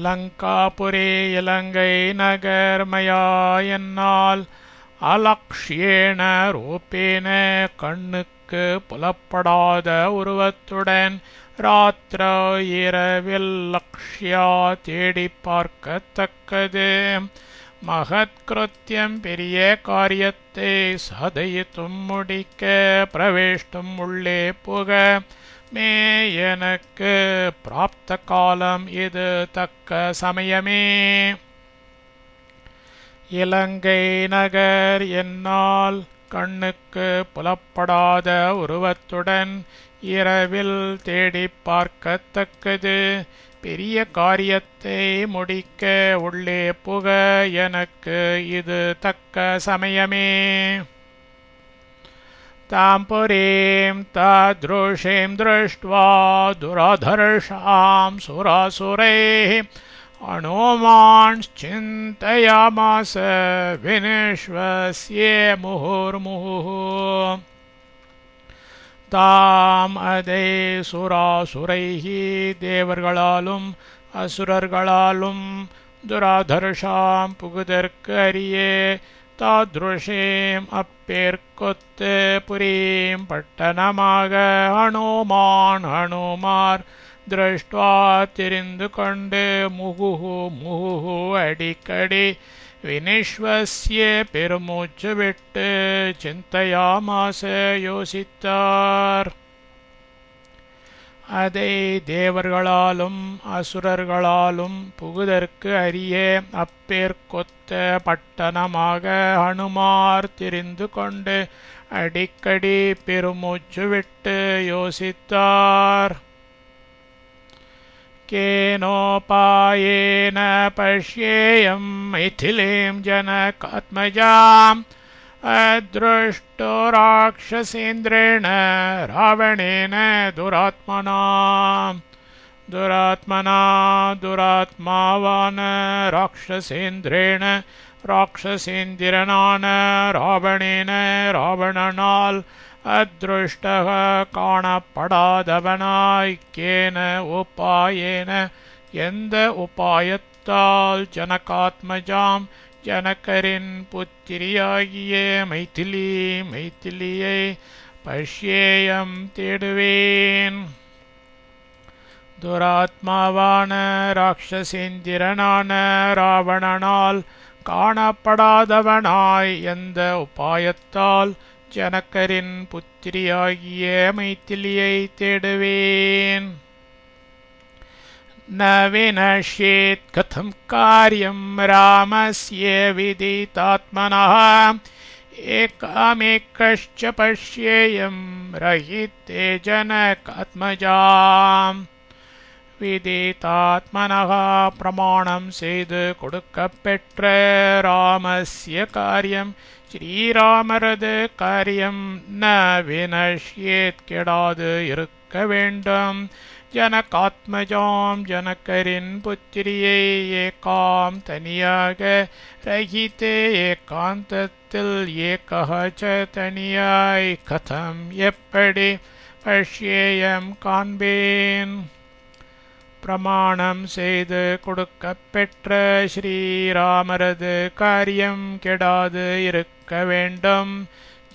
லங்காபுரே இலங்கை நகர் மயா என்னால் அலக்ஷ்யேன ரூபேன கண்ணுக்கு புலப்படாத உருவத்துடன் ராத்திர இரவில் லக்ஷ்யா தேடி பார்க்கத்தக்கது மகத்கிருத்தியம் பெரிய காரியத்தை சாதயித்தும் முடிக்க பிரவேஷ்டும் உள்ளே புக மே எனக்கு பிராப்த காலம் இது தக்க சமயமே. இலங்கை நகர் என்னால் கண்ணுக்கு புலப்படாத உருவத்துடன் இரவில் தேடி பார்க்கத்தக்கது பெரிய காரியத்தை முடிக்க உள்ளே புக எனக்கு இது தக்க சமயமே. தாம் புரீம் தாத்ருஷீம் திருஷ்ட்வா துராதர்ஷாம் சுராசுரைः அனுமான் சிந்தயாமாச வினிஷ்வஸ்யே முहुर्मुहुः. தாம் அதை சுராசுரைஹி தேவர்களாலும் அசுரர்களாலும் துராதர்ஷாம் புகுதற்கு அரியே தாத்ருஷீம் அப்பேர்க்கொத்து புரீம் பட்டணமாக அனுமான் அனுமார் திருஷ்டுவா தெரிந்து கொண்டு முகுஹு முகுஹு அடிக்கடி வினிஷ்வஸ்ய பெருமூச்சு விட்டு சிந்தையாமாச யோசித்தார். அதை தேவர்களாலும் அசுரர்களாலும் புகுதற்கு அரிய அப்பேர்க்கொத்த பட்டணமாக ஹனுமார் திரிந்து கொண்டு அடிக்கடி பெருமூச்சு விட்டு யோசித்தார். கேனோபாயேன பஷ்யேயம் மைथिलीं जनकात्मजाम् अदृष्टो राक्षसेन्द्रेण रावणेन दुरात्मवान् राक्षसेन्द्रेण ராட்சசேந்திரனான ராவணேன ராவணனால் அத்ருஷ்டக காணப்படாதவனாய் கேன உபாயேன எந்த உபாயத்தால் ஜனகாத்மஜாம் ஜனகரின் புத்திரியாகிய மைथिலியை பஷ்யேயம் தேடுவேன். துராத்மாவான ராட்சசேந்திரனான ராவணனால் காணப்படாதவனாய் எந்த உபாயத்தால் ஜனகரின் புத்திரியாகிய மைथिலியை தேடுவேன். ந வினஷ்யேத் கதம் காரியம் ராமஸ்ய விதிதாத்மனः ஏகாமேகश्च பஷ்யேயம் ரஹிதே ஜனகாத்மஜாம். விதிதாத்மனः பிரமாணம் செய்து கொடுக்கப்பெற்ற ராமஸ்ய காரியம் ஸ்ரீராமரது காரியம் ந வினஷ்யேத் கெடாது இருக்க வேண்டும். ஜனகாத்மஜாம் ஜனகரின் புத்திரியை ஏகாம் தனியாக ரஹிதே ஏகாந்தத்தில் ஏகஹ தனியாய் கதம் எப்படி பஷ்யேயம் காண்பேன். பிரமாணம் செய்து கொடுக்கப்பெற்ற ஸ்ரீராமரது காரியம் கெடாது இருக்க வேண்டும்.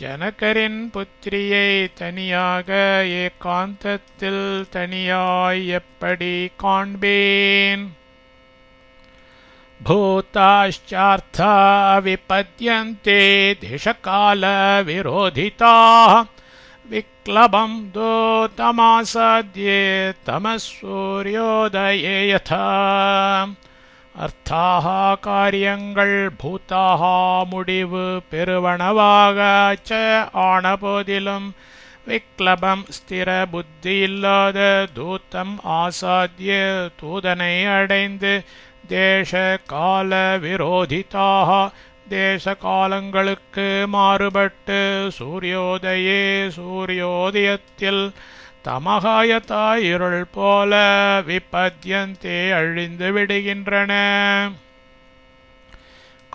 ஜனகரின் புத்திரியை தனியாக ஏகாந்தத்தில் தனியாய் எப்படி காண்பேன். பூதாச்சார்த்தா விபத்யந்தே தேசகால விரோதிதாः விக்லபம் தோதமாசாத்யே தமசூர்யோதயே யதா. அர்த்தாக காரியங்கள் பூதாக முடிவு பெருவனவாக ஆன போதிலும் விக்லபம் ஸ்திர புத்தி இல்லாத தூத்தம் ஆசாத்ய தூதனை அடைந்து தேச கால விரோதிதாக தேச காலங்களுக்கு மாறுபட்டு சூரியோதயத்தில் தமகாயதா இருள் போல விபத்யந்தே அழிந்து விடுகின்றன.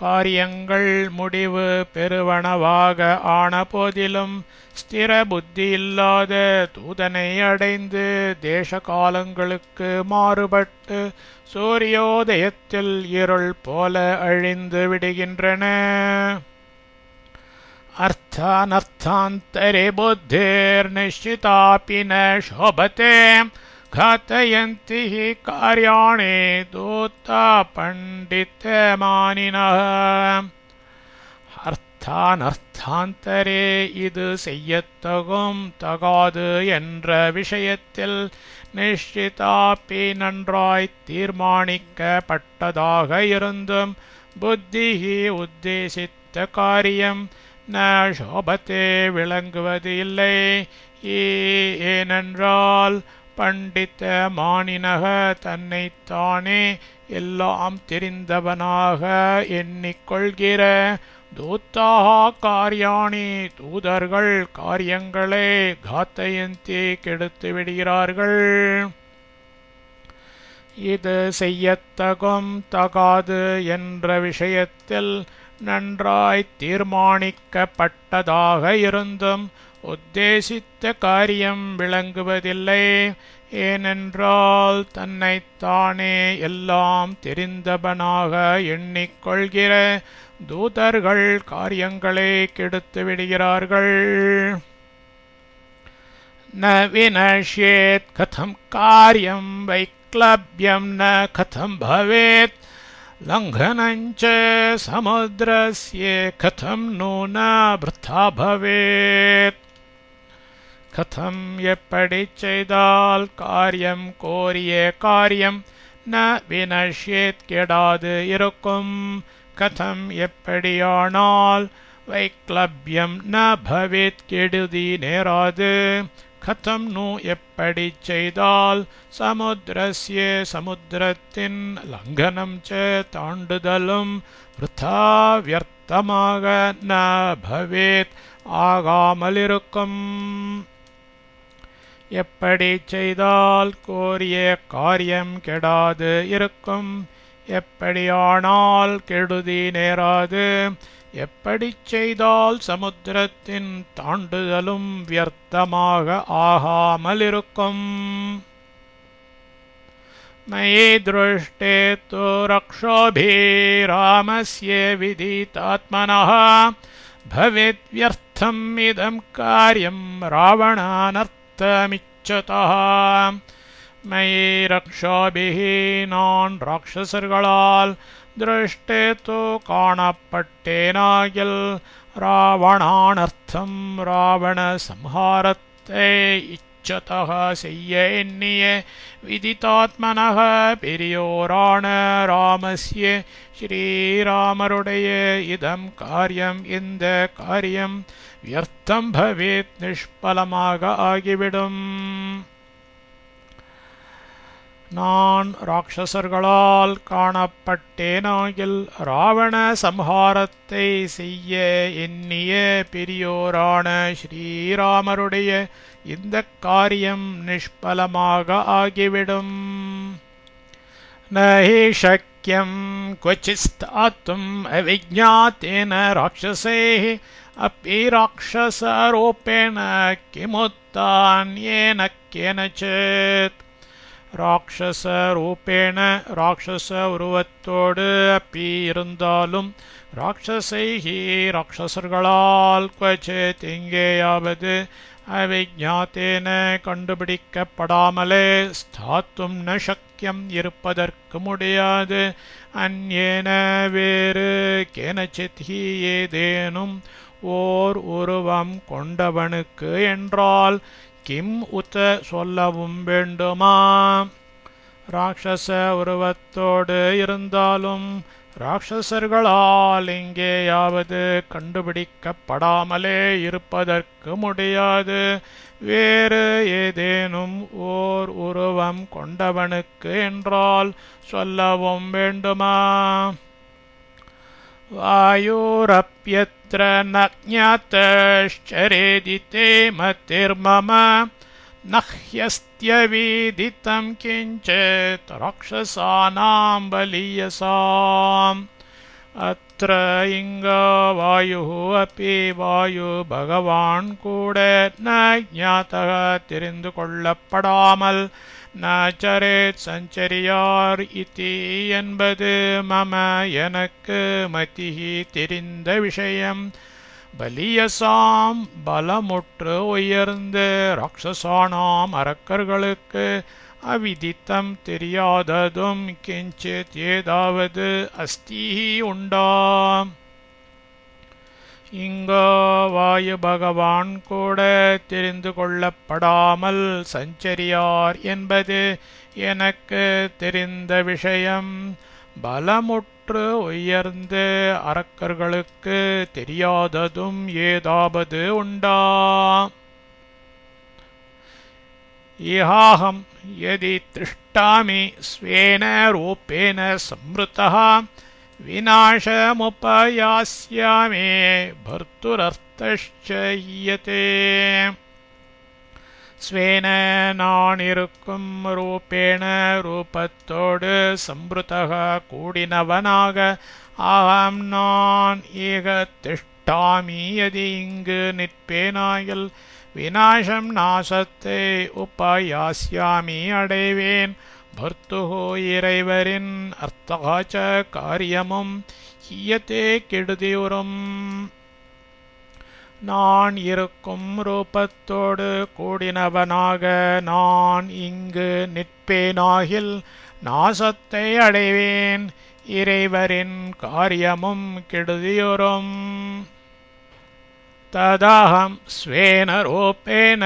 காரியங்கள் முடிவு பெருவனவாக ஆன போதிலும் ஸ்திர புத்தி இல்லாத தூதனை அடைந்து தேச காலங்களுக்கு மாறுபட்டு சூரியோதயத்தில் இருள் போல அழிந்து விடுகின்றன. அர்த்தானர்த்தாந்தரே புத்திர்நிஷ்சிதாபி ந சோபதே घातयन्ति हि कार्याणि दूता பண்டிதமானினः. அர்த்தானர்த்தாந்தரே இது செய்யத்தகும் தகாது என்ற விஷயத்தில் நிஷ்சிதாபி நன்றாய் தீர்மானிக்கப்பட்டதாக இருந்தும் புத்திஹி உத்தேசித்த காரியம் ந சோபத்தே விளங்குவது இல்லை. ஏனென்றால் பண்டித மானினக தன்னைத்தானே எல்லாம் தெரிந்தவனாக எண்ணிக்கொள்கிற தூத்தாக காரியாணி தூதர்கள் காரியங்களை காத்தயந்தி கெடுத்து விடுகிறார்கள். இது செய்யத்தகும் தகாது என்ற விஷயத்தில் நன்றாய் தீர்மானிக்கப்பட்டதாக இருந்தும் உத்தேசித்த காரியம் விளங்குவதில்லை. ஏனென்றால் தன்னைத்தானே எல்லாம் தெரிந்தவனாக எண்ணிக்கொள்கிற தூதர்கள் காரியங்களை கெடுத்து விடுகிறார்கள். ந வினஷ்யேத் கதம் காரியம் வைக்லப்யம் ந கதம் பவேத் லங்கனஞ்ச சமுத்ரஸ்ய கதம் நூன வ்ருதா பவேத். கதம் எப்படிச் செய்தால் காரியம் கோரிய காரியம் ந வினஷ்யேத் கெடாது இருக்கும். கதம் எப்படியானால் வைக்லப்யம் ந பவேத் கெடுதி நேராது. கதம் நு எப்படிச் செய்தால் சமுத்திரஸ்ய சமுத்திரத்தின் லங்கனம் ச தாண்டுதலும் விருதா வியர்த்தமாக ந பவேத் ஆகாமலிருக்கும். எப்படிச் செய்தால் கோரிய காரியம் கெடாது இருக்கும். எப்படியானால் கெடுதி நேராது. எப்படிச் செய்தால் சமுத்திரத்தின் தாண்டுதலும் வியர்த்தமாக ஆகாமலிருக்கும். மயி திருஷ்டே து ரக்ஷோபிராமஸ்ய விதிதாத்மனः பவேத் வியர்த்தம் இதம் காரியம் ராவணானர்த்தமிச்சதः. மயி ரக்ஷோபிஹ நான் ராட்சசர்களால் திருஷ்டே து காணப்பட்டேனாகில் ராவணானர்த்தம் ராவண சம்ஹாரத்தை இச்சதः செய்ய எண்ணிய விதிதாத்மனः பெரியோரான ராமஸ்ய ஸ்ரீராமருடைய இதம் காரியம் இந்த காரியம் வியர்த்தம் பவேத் நிஷ்பலமாக ஆகிவிடும். நான் ராட்சசர்களால் காணப்பட்டேனாகில் ராவண சம்ஹாரத்தை செய்ய எண்ணிய பெரியோரான ஸ்ரீராமருடைய இந்த காரியம் நிஷ்பலமாக ஆகிவிடும். நஹி சக்யம் க்வசிஸ்தாத்தும் அவிஜ்ஞாதேன ராட்சசைः அப்பி ராட்சசரூபேண கிமுத்தான்யேன கேனசித். ராட்சச ரூபேண ராட்சச உருவத்தோடு அப்பி இருந்தாலும் ராட்சசைஹி ராட்சசர்களால் க்வசித் எங்கேயாவது அவிஜ்ஞாதேன கண்டுபிடிக்கப்படாமலே ஸ்தாத்தும் ந சக்கியம் இருப்பதற்கு முடியாது. அந்யேன வேறு கேனசித் ஹி ஏதேனும் ஓர் உருவம் கொண்டவனுக்கு என்றால் கிம் உத சொல்லவும் வேண்டுமா. ராட்சச உருவத்தோடு இருந்தாலும் ராட்சசர்களால் எங்கேயாவது கண்டுபிடிக்கப்படாமலே இருப்பதற்கு முடியாது. வேறு ஏதேனும் ஓர் உருவம் கொண்டவனுக்கு என்றால் சொல்லவும் வேண்டுமா. வாயுரப்யத்ர ந ஞாதश्चरेदिते மதிர்மம நஹ்யஸ்த்யவிதிதம் கிஞ்சித் ராக்ஷசானாம் பலியசாம். அத்ர இங்க வாயுः அப்பி வாயு பகவான் கூட ந ஞாதः தெரிந்து கொள்ளப்படாமல் ந சரேத் சஞ்சரியார் இதி என்பது மம எனக்கு மதிஹி தெரிந்த விஷயம். பலியசாம் பலமுற்று உயர்ந்து ராட்சசானாம் அரக்கர்களுக்கு அவிதித்தம் தெரியாததும் கிஞ்சித் ஏதாவது அஸ்தி உண்டாம். இங்கோ வாயு பகவான் கூட தெரிந்து கொள்ளப்படாமல் சஞ்சரியார் என்பது எனக்கு தெரிந்த விஷயம். பலமுற்று உயர்ந்து அரக்கர்களுக்கு தெரியாததும் ஏதாவது உண்டா. இஹாஹம் யதி திஷ்டாமி ஸ்வேன ரூபேன சம்ருதः விநாசமுபயாஸ்யாமி பர்த்துரர்த்தश्च ஈயதே. ஸ்வேன நான் இருக்கும் ரூபேண ரூபத்தோடு சம்ருதः கூடினவனாக அகம் நான் ஈக திஷ்டாமி யதி இங்கு நிற்பேனாயில் விநாசம் நாசத்தை உபயாஸ்யாமி அடைவேன். பர்த்துஹு இறைவரின் அர்த்தகாச்ச காரியமும் ஹீயத்தே கெடுதியுறும். நான் இருக்கும் ரூபத்தோடு கூடினவனாக நான் இங்கு நிற்பேனாகில் நாசத்தை அடைவேன். இறைவரின் காரியமும் கெடுதியுறும். तदहं स्वेन रूपेण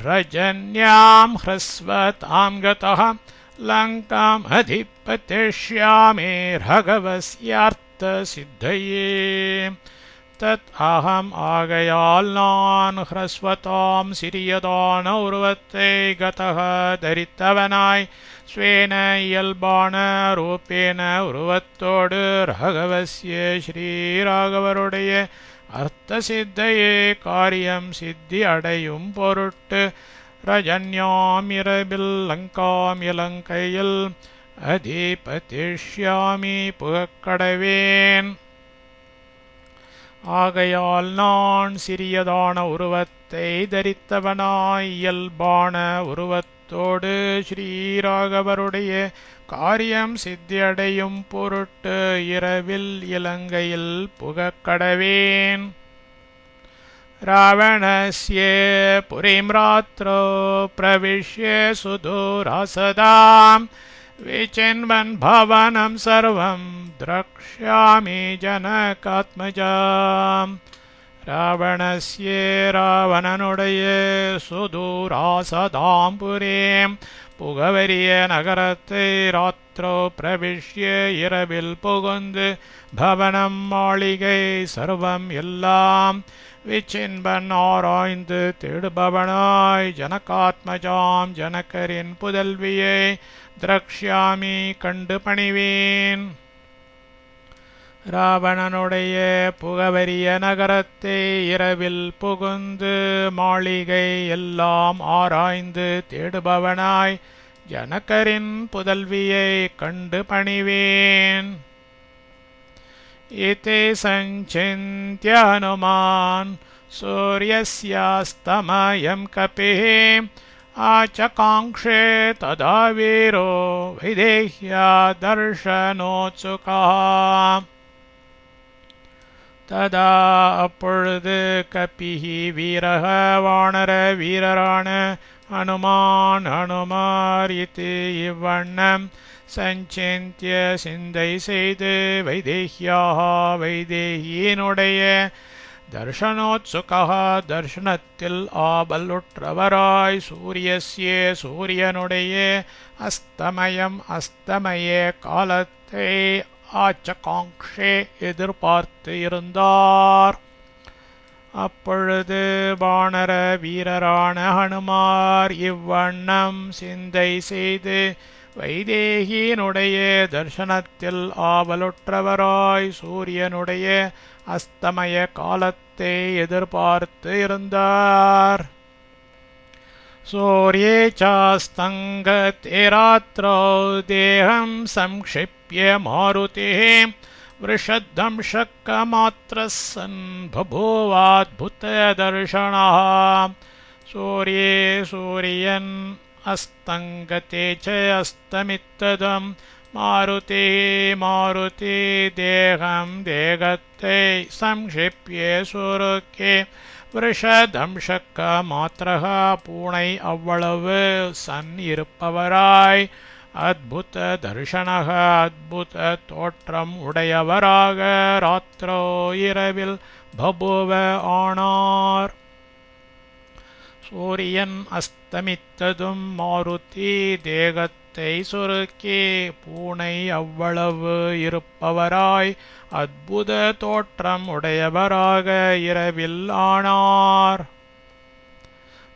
रजन्यां ह्रस्वतां गतः लङ्काम् अधिपतिष्यामि राघवस्यार्थसिद्धये तत् अहम् आगयाल् नान् ह्रस्वतां सिरियदानौर्वत्ते गतः दरितवनाय स्वेन इयल्बाण रूपेण उर्वत्तोडु राघवस्य श्रीराघवरुடைய அர்த்தசித்தையே காரியம் சித்தி அடையும் பொருட்டு ரஜன்யாம் இரவில் லங்காம் இலங்கையில் அதிபதிஷ்யாமி புகக்கடவேன் ஆகையால் நான் சிறியதான உருவத்தை தரித்தவனாய் இயல்பான உருவத்தோடு ஸ்ரீராகவருடைய காரியம் சித்தியடையும் பொருட்டு இரவில் இலங்கையில் புகக்கடவேன் ராவணஸ்ய புரீம் ராத்ரோ பிரவிஷ்ய சுதூராசதாம் விசின்வன் பவனம் சர்வம் த்ரக்ஷ்யாமி ஜனகாத்மஜாம் ராவணஸ்ய ராவணனுடைய சுதூராசதாம் புரீம் புகவரிய நகரத்தை ராத்திரோ பிரவிஷ்ய இரவில் புகுந்து பவனம் மாளிகை சர்வம் எல்லாம் விச்சின்பன் ஆராய்ந்து தேடுபவனாய் ஜனகாத்மஜாம் ஜனகரின் புதல்வியை திரக்ஷ்யாமி கண்டு பணிவேன் ராவணனுடைய புகவரிய நகரத்தை இரவில் புகுந்து மாளிகை எல்லாம் ஆராய்ந்து தேடுபவனாய் ஜனகரின் புதல்வியை கண்டு பணிவேன் இதி சஞ்சிந்த்ய ஹனுமான் சூர்யஸ்யாஸ்தமயம் கபிः ஆச்சகாங்க்ஷே ததா வீரோ வைதேஹ்யா தர்ஷனோத்சுகः ததா அப்பொழுது கபிஹி வீரக வானர வீரரான ஹனுமான் ஹனுமார் இதி இவ்வண்ணம் சஞ்சிந்திய சிந்தை செய்து வைதேஹ்யாக வைதேகியினுடைய தர்ஷனோத்சுகः தர்ஷனத்தில் ஆபலுற்றவராய் சூரியஸ்ய சூரியனுடைய அஸ்தமயம் அஸ்தமய காலத்தை ஆச்சகாங்க்ஷே எதிர்பார்த்து இருந்தார் அப்பொழுது வானர வீரரான ஹனுமார் இவ்வண்ணம் சிந்தை செய்து வைதேகியினுடைய தர்ஷனத்தில் ஆவலுற்றவராய் சூரியனுடைய அஸ்தமய காலத்தை எதிர்பார்த்து இருந்தார் சூர்யே சாஸ்தங்கதே ராத்ரௌ தேகம் சம்க்ஷிப்ய மாருதிः वृषद्धंशकमात्रः सन् बभूवाद्भुतदर्शनः सूर्ये सूर्यन् अस्तङ्गते च अस्तमित्तदं मारुति मारुति देहं देगते संक्षिप्य सुरुके वृषदंशक मात्रः பூனை அவ்வளவு சன் இருப்பவராய் அத்புத தர்ஷனக அத்புத தோற்றம் உடையவராக ராத்திரோ இரவில் பபுவ ஆனார் சூரியன் அஸ்தமித்ததும் மாருதி தேகத்தை சுருக்கி பூனை அவ்வளவு இருப்பவராய் அத்புத தோற்றம் உடையவராக இரவில் ஆனார்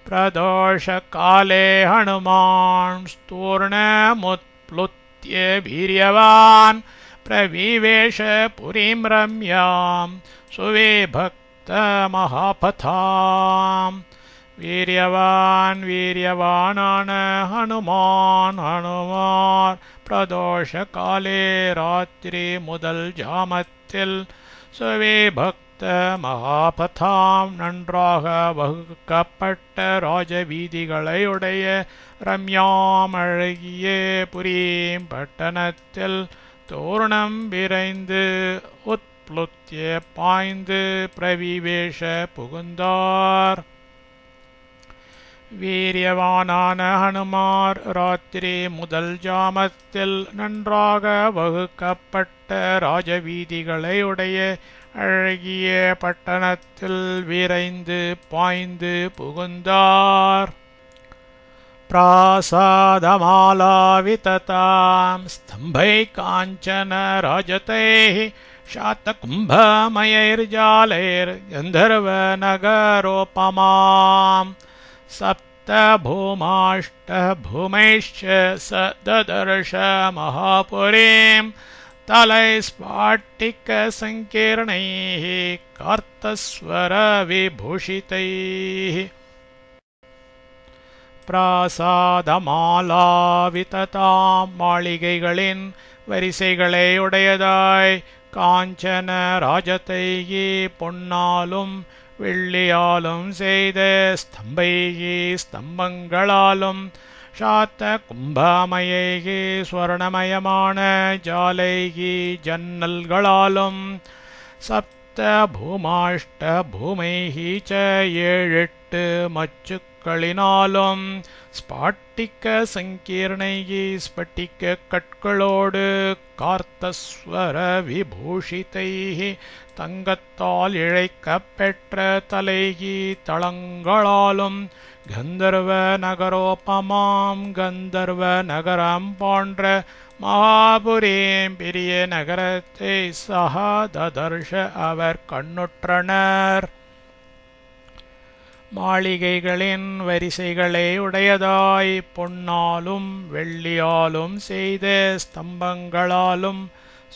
प्रदोषकाले हनुमान् स्तूर्णमुत्प्लुत्य वीर्यवान् प्रविवेश पुरीं रम्यां सुविभक्तमहापथाम् वीर्यवान हनुमान् प्रदोषकाले रात्रि முதல் ஜாமத்தில் சுவிபக்த மகாபதாம் நன்றாக வகுக்கப்பட்ட ராஜவீதிகளையுடைய ரம்யாம் அழகிய புரீம் பட்டணத்தில் தோரணம் விரைந்து உத்ப்ளுத்ய பாய்ந்து பிரவிவேஷ புகுந்தார் வீரியவானான ஹனுமார் ராத்திரி முதல் ஜாமத்தில் நன்றாக வகுக்கப்பட்ட ராஜவீதிகளை உடைய அழகிய பட்டணத்தில் விரைந்து பாய்ந்து புகுந்தார். प्रासादमालाविततां स्तम्भैः काञ्चनराजतैः शातकुम्भमयैर्जालैर्गन्धर्वनगरोपमां सप्तभूमाष्टभूमैश्च स ददर्श महापुरीं तलैस्फाटिकसङ्कीर्णैः कार्तस्वरविभूषितैः. பிராசாதமாலாவிததாம் மாளிகைகளின் வரிசைகளை உடையதாய், காஞ்சன ராஜதைகி பொன்னாலும் வெள்ளியாலும் செய்த ஸ்தம்பைகி ஸ்தம்பங்களாலும், சாத்த கும்பமயைகி ஸ்வர்ணமயமான ஜாலைகி ஜன்னல்களாலும், சப்த பூமாஷ்ட பூமைகி ச ஏழெட்டு மச்சுக்களினாலும், ஸ்பாட்டிக்க சங்கீர்ணைகி ஸ்பட்டிக்க கற்களோடு, கார்த்தஸ்வர விபூஷிதைகி தங்கத்தால் இழைக்கப் பெற்ற தலைகி தளங்களாலும், கந்தர்வ நகரோபமாம் கந்தர்வ நகரம் போன்ற மகாபுரீம் பெரிய நகரத்தை சஹா ததர்ஷ அவர் கண்ணுற்றனர். மாளிகைகளின் வரிசைகளை உடையதாய், பொன்னாலும் வெள்ளியாலும் செய்த ஸ்தம்பங்களாலும்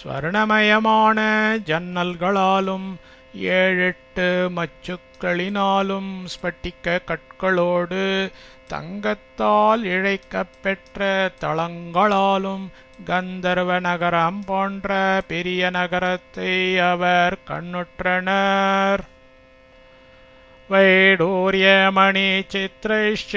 ஸ்வர்ணமயமான ஜன்னல்களாலும், ஏழெட்டு மச்சுக்களினாலும், ஸ்பட்டிக்க கற்களோடு, தங்கத்தால் இழைக்கப் பெற்ற தளங்களாலும், கந்தர்வ நகரம் போன்ற பெரிய நகரத்தை அவர் கண்ணுற்றனர். வைடூரியமணி சித்ரைश्च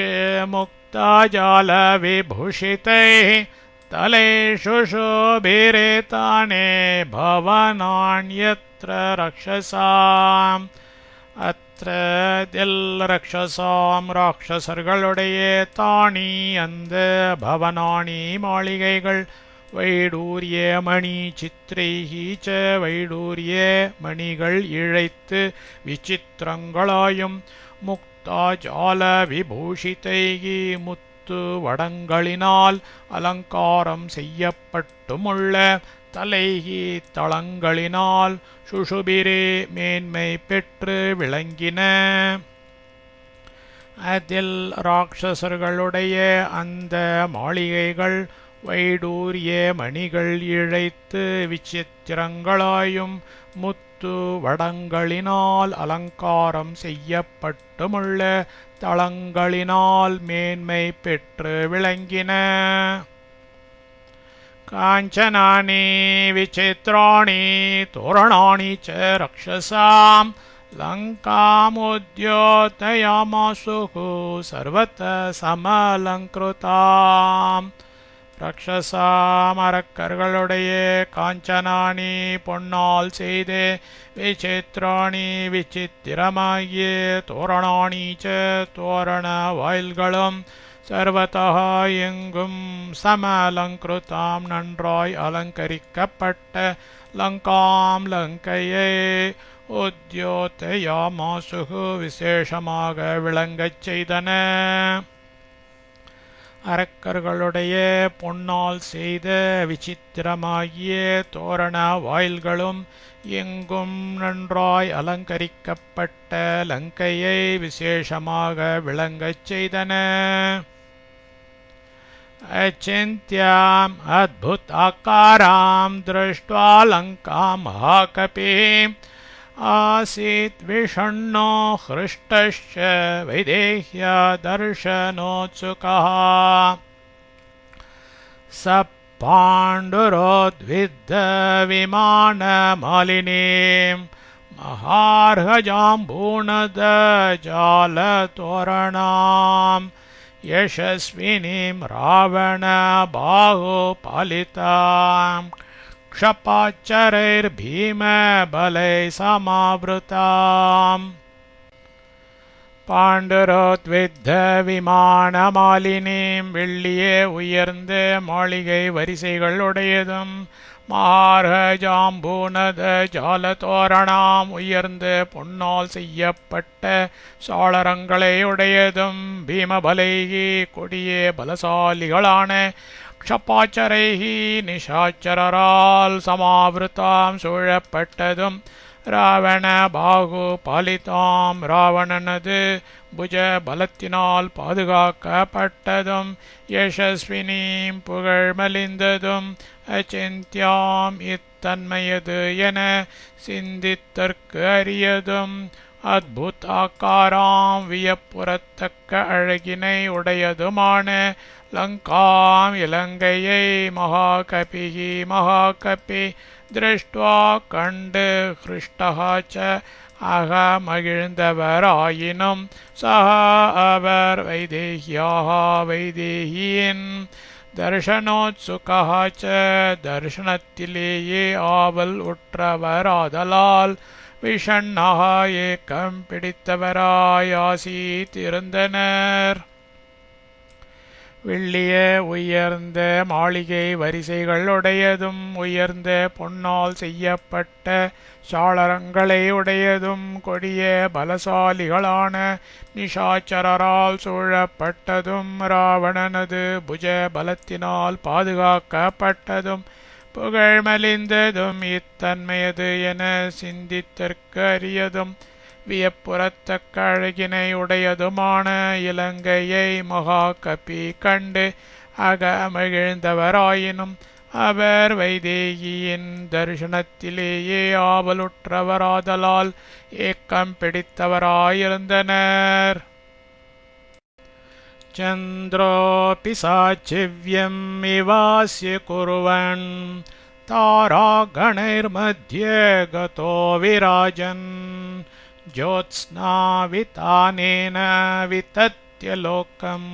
मुक्ताजालविभूषितैः तलेषु शोभिरेतानि भवनान्यत्र ரக்ஷசாம். அத்திரதில் ரக்ஷசாம் ராட்சசர்களுடைய தானி அந்த பவனானி மாளிகைகள், வைடூரிய மணி சித்ரைஹி ச வைடூரிய மணிகள் இழைத்து விசித்திரங்களாயும், முக்தாஜால விபூஷிதைகி முத்து வடங்களினால் அலங்காரம் செய்யப்பட்டுமுள்ள தலைகி தளங்களினால், சுஷுபிரே மேன்மை பெற்று விளங்கின. அதில் ராட்சசர்களுடைய அந்த மாளிகைகள் வைடூரிய மணிகள் இழைத்து விசித்திரங்களாயும், முத்து வடங்களினால் அலங்காரம் செய்யப்பட்டுமுள்ள தளங்களினால் மேன்மை பெற்று விளங்கின. காஞ்சனானி விசித்ராணி தோரணானி ச ரக்ஷசாம் லங்காமுத்யோதயாமாசுகு சர்வத சமலங்கிருதாம். ரக்ஷசாம் அரக்கர்களுடைய காஞ்சனானி பொன்னால் செய்தே, விசித்ராணி விசித்திரமாகிய, தோரணானி ச தோரண வாயில்களும், சர்வதா எங்கும் சமலங்கிருதாம் நன்றாய் அலங்கரிக்கப்பட்ட, லங்காம் லங்கையை, உத்யோதயாமாசுகு விசேஷமாக விளங்கச் செய்தன. அரக்கர்களுடைய பொன்னால் செய்த விசித்திரமாகிய தோரண வாயில்களும், எங்கும் நன்றாய் அலங்கரிக்கப்பட்ட லங்கையை விசேஷமாக விளங்கச் செய்தன. அச்சிந்த்யாம் அத்புதாகாராம் திருஷ்ட்வா லங்காம் மகாகபீம், ஆசீத் விஷண்ணோ ஹ்ருஷ்டஸ்ச வைதேஹ்ய தர்ஷனோத்சுகः. ச பாண்டுரோத்வித்த விமானமாலினீம் மகார்ஹஜாம்பூணதஜாலதோரணாம், யசஸ்வினீம் ராவண பாஹுபாலிதாம், க்ஷபாச்சரைர்பீமபலை சமாவ்ருதாம். பாண்டுரோத்வித்த விமானமாலினீம் வெள்ளியே உயர்ந்த மாளிகை வரிசைகளுடையதும், மார்க ஜாம்பூனத ஜாலதோரணாம் உயர்ந்த பொன்னால் செய்யப்பட்ட சாளரங்களை உடையதும் பீமபலைகி கொடிய பலசாலிகளான க்ஷபாச்சரைகி நிஷாச்சரரால் சமாவிருத்தாம் சூழப்பட்டதும் ராவண பாகு பாலிதாம் ராவணனது புஜ பலத்தினால் பாதுகாக்கப்பட்டதும் யசஸ்வினீம் புகழ் மலிந்ததும் அச்சிந்தியாம் இத்தன்மையது என சிந்தித்தற்கு அரியதும் அத்புதாக்காராம் வியப்புறத்தக்க அழகினை உடையதுமான லங்காம் இலங்கையை மகாகபிகி மகாகபி திருஷ்டுவா கண்டு ஹிருஷ்டகாச்ச அக மகிழ்ந்தவராயினும் சக அவர் வைதேகியாக வைதேகியின் தர்ஷனோத்சுகாச்ச தர்ஷனத்திலேயே ஆவல் உற்றவராதலால் விஷண்ணாக ஏக்கம் பிடித்தவராயாசீத்திருந்தனர். வெள்ளிய உயர்ந்த மாளிகை வரிசைகள் உடையதும் உயர்ந்த பொன்னால் செய்யப்பட்ட சாளரங்களை உடையதும் கொடிய பலசாலிகளான நிஷாச்சரரால் சூழப்பட்டதும் ராவணனது புஜ பலத்தினால் பாதுகாக்கப்பட்டதும் புகழ் மலிந்ததும் இத்தன்மையது என சிந்தித்தற்கு அரியதும் வியப்புறத்தக்க அழகினை உடையதுமான இலங்கையை மகாகபி கண்டு அக மகிழ்ந்தவராயினும் அவர் வைதேகியின் தரிசனத்திலேயே ஆவலுற்றவராதலால் ஏக்கம் பிடித்தவராயிருந்தனர். சந்திரோபி சாச்சிவ்யம் இவாஸ்ய குர்வன் தாராகணைர்மத்யே கதோ விராஜன் ஜோத்ஸ்னாவிதானேன விதத்ய லோகம்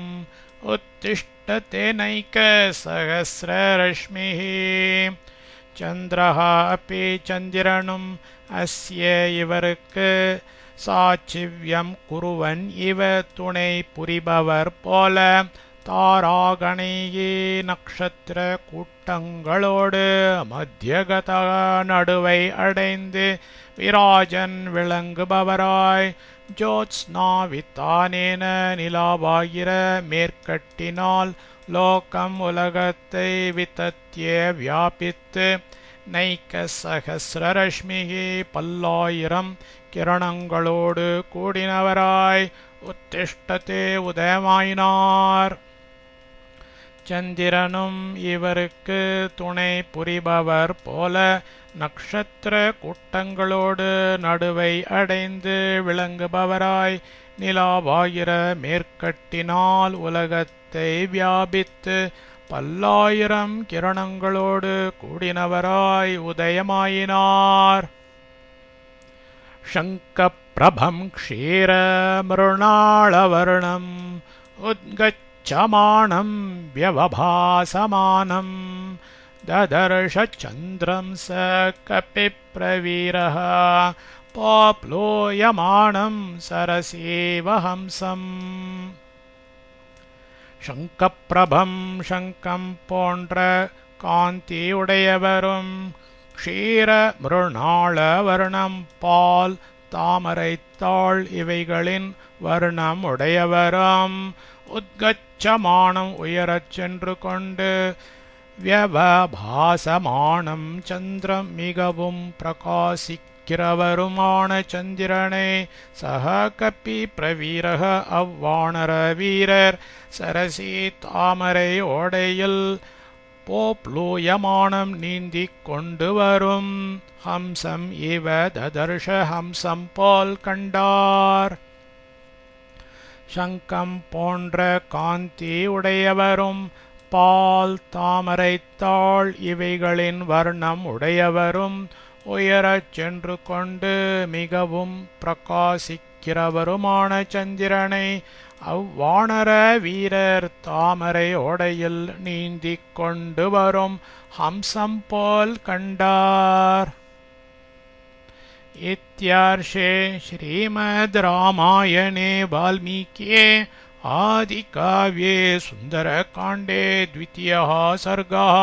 உத்திஷ்டதேனைகசஹஸ்ரரஷ்மிः. சந்திரஹ அப்பி சந்திரனும் அஸ்ய இவருக்கு சாட்சிவ்யம் குருவன் இவ துணை புரிபவர் போல தாராகணையே நக்ஷத்திர கூட்டங்களோடு மத்தியகத நடுவை அடைந்து விராஜன் விளங்குபவராய் ஜோத்ஸ்னாவித்தானேன நிலாவாகிற மேற்கட்டினால் லோகம் உலகத்தை விதத்திய வியாபித்து நைக்க சகசிரரஷ்மிகி பல்லாயிரம் கிரணங்களோடு கூடினவராய் உத்திஷ்டத்தே உதயமாயினார். சந்திரனும் இவருக்கு துணை புரிபவர் போல நக்ஷத்திர கூட்டங்களோடு நடுவை அடைந்து விளங்குபவராய் நிலாவாகிற மேற்கட்டினால் உலகத்தை வியாபித்து பல்லாயிரம் கிரணங்களோடு கூடினவராய் உதயமாயினார். சங்கப்பிரபம் க்ஷீர மிருணாளவர்ணம் உத்கச்சமானம் வியவபாசமானம் ததர்ஷ சந்திரம் ச கபிப்ரவீரः பாப்லோயமானம் சரசேவ ஹம்சம். சங்கப்பிரபம் சங்கம் போன்ற காந்தியுடையவரும் க்ஷீர மிருணாள வர்ணம் பால் தாமரைத்தாள் இவைகளின் வர்ணம் உடையவரும் உத்கச்சமானம் உயரச் சென்று கொண்டு வியவபாசமானம் சந்திரம் மிகவும் பிரகாசிக்கிறவருமான சந்திரனை சக கப்பி பிரவீரக அவ்வாணர வீரர் சரசி தாமரை ஓடையில் போப்ளூயமானம் நீந்திக் கொண்டு வரும் ஹம்சம் இவ ததர்ஷ ஹம்சம் போல் கண்டார். சங்கம் போன்ற காந்தி உடையவரும் பால் தாமரைத்தாள் இவைகளின் வர்ணம் உடையவரும் உயரச் சென்று கொண்டு மிகவும் பிரகாசிக்கிறவருமான சந்திரனை அவ்வாணர வீரர் தாமரை ஓடையில் நீந்திக் கொண்டு வரும் ஹம்சம் போல் கண்டார். இத்யார்ஷே ஸ்ரீமத் ராமாயணே வால்மீகியே ஆதிகாவ்யே சுந்தரகாண்டே द्वितीयः सर्गः.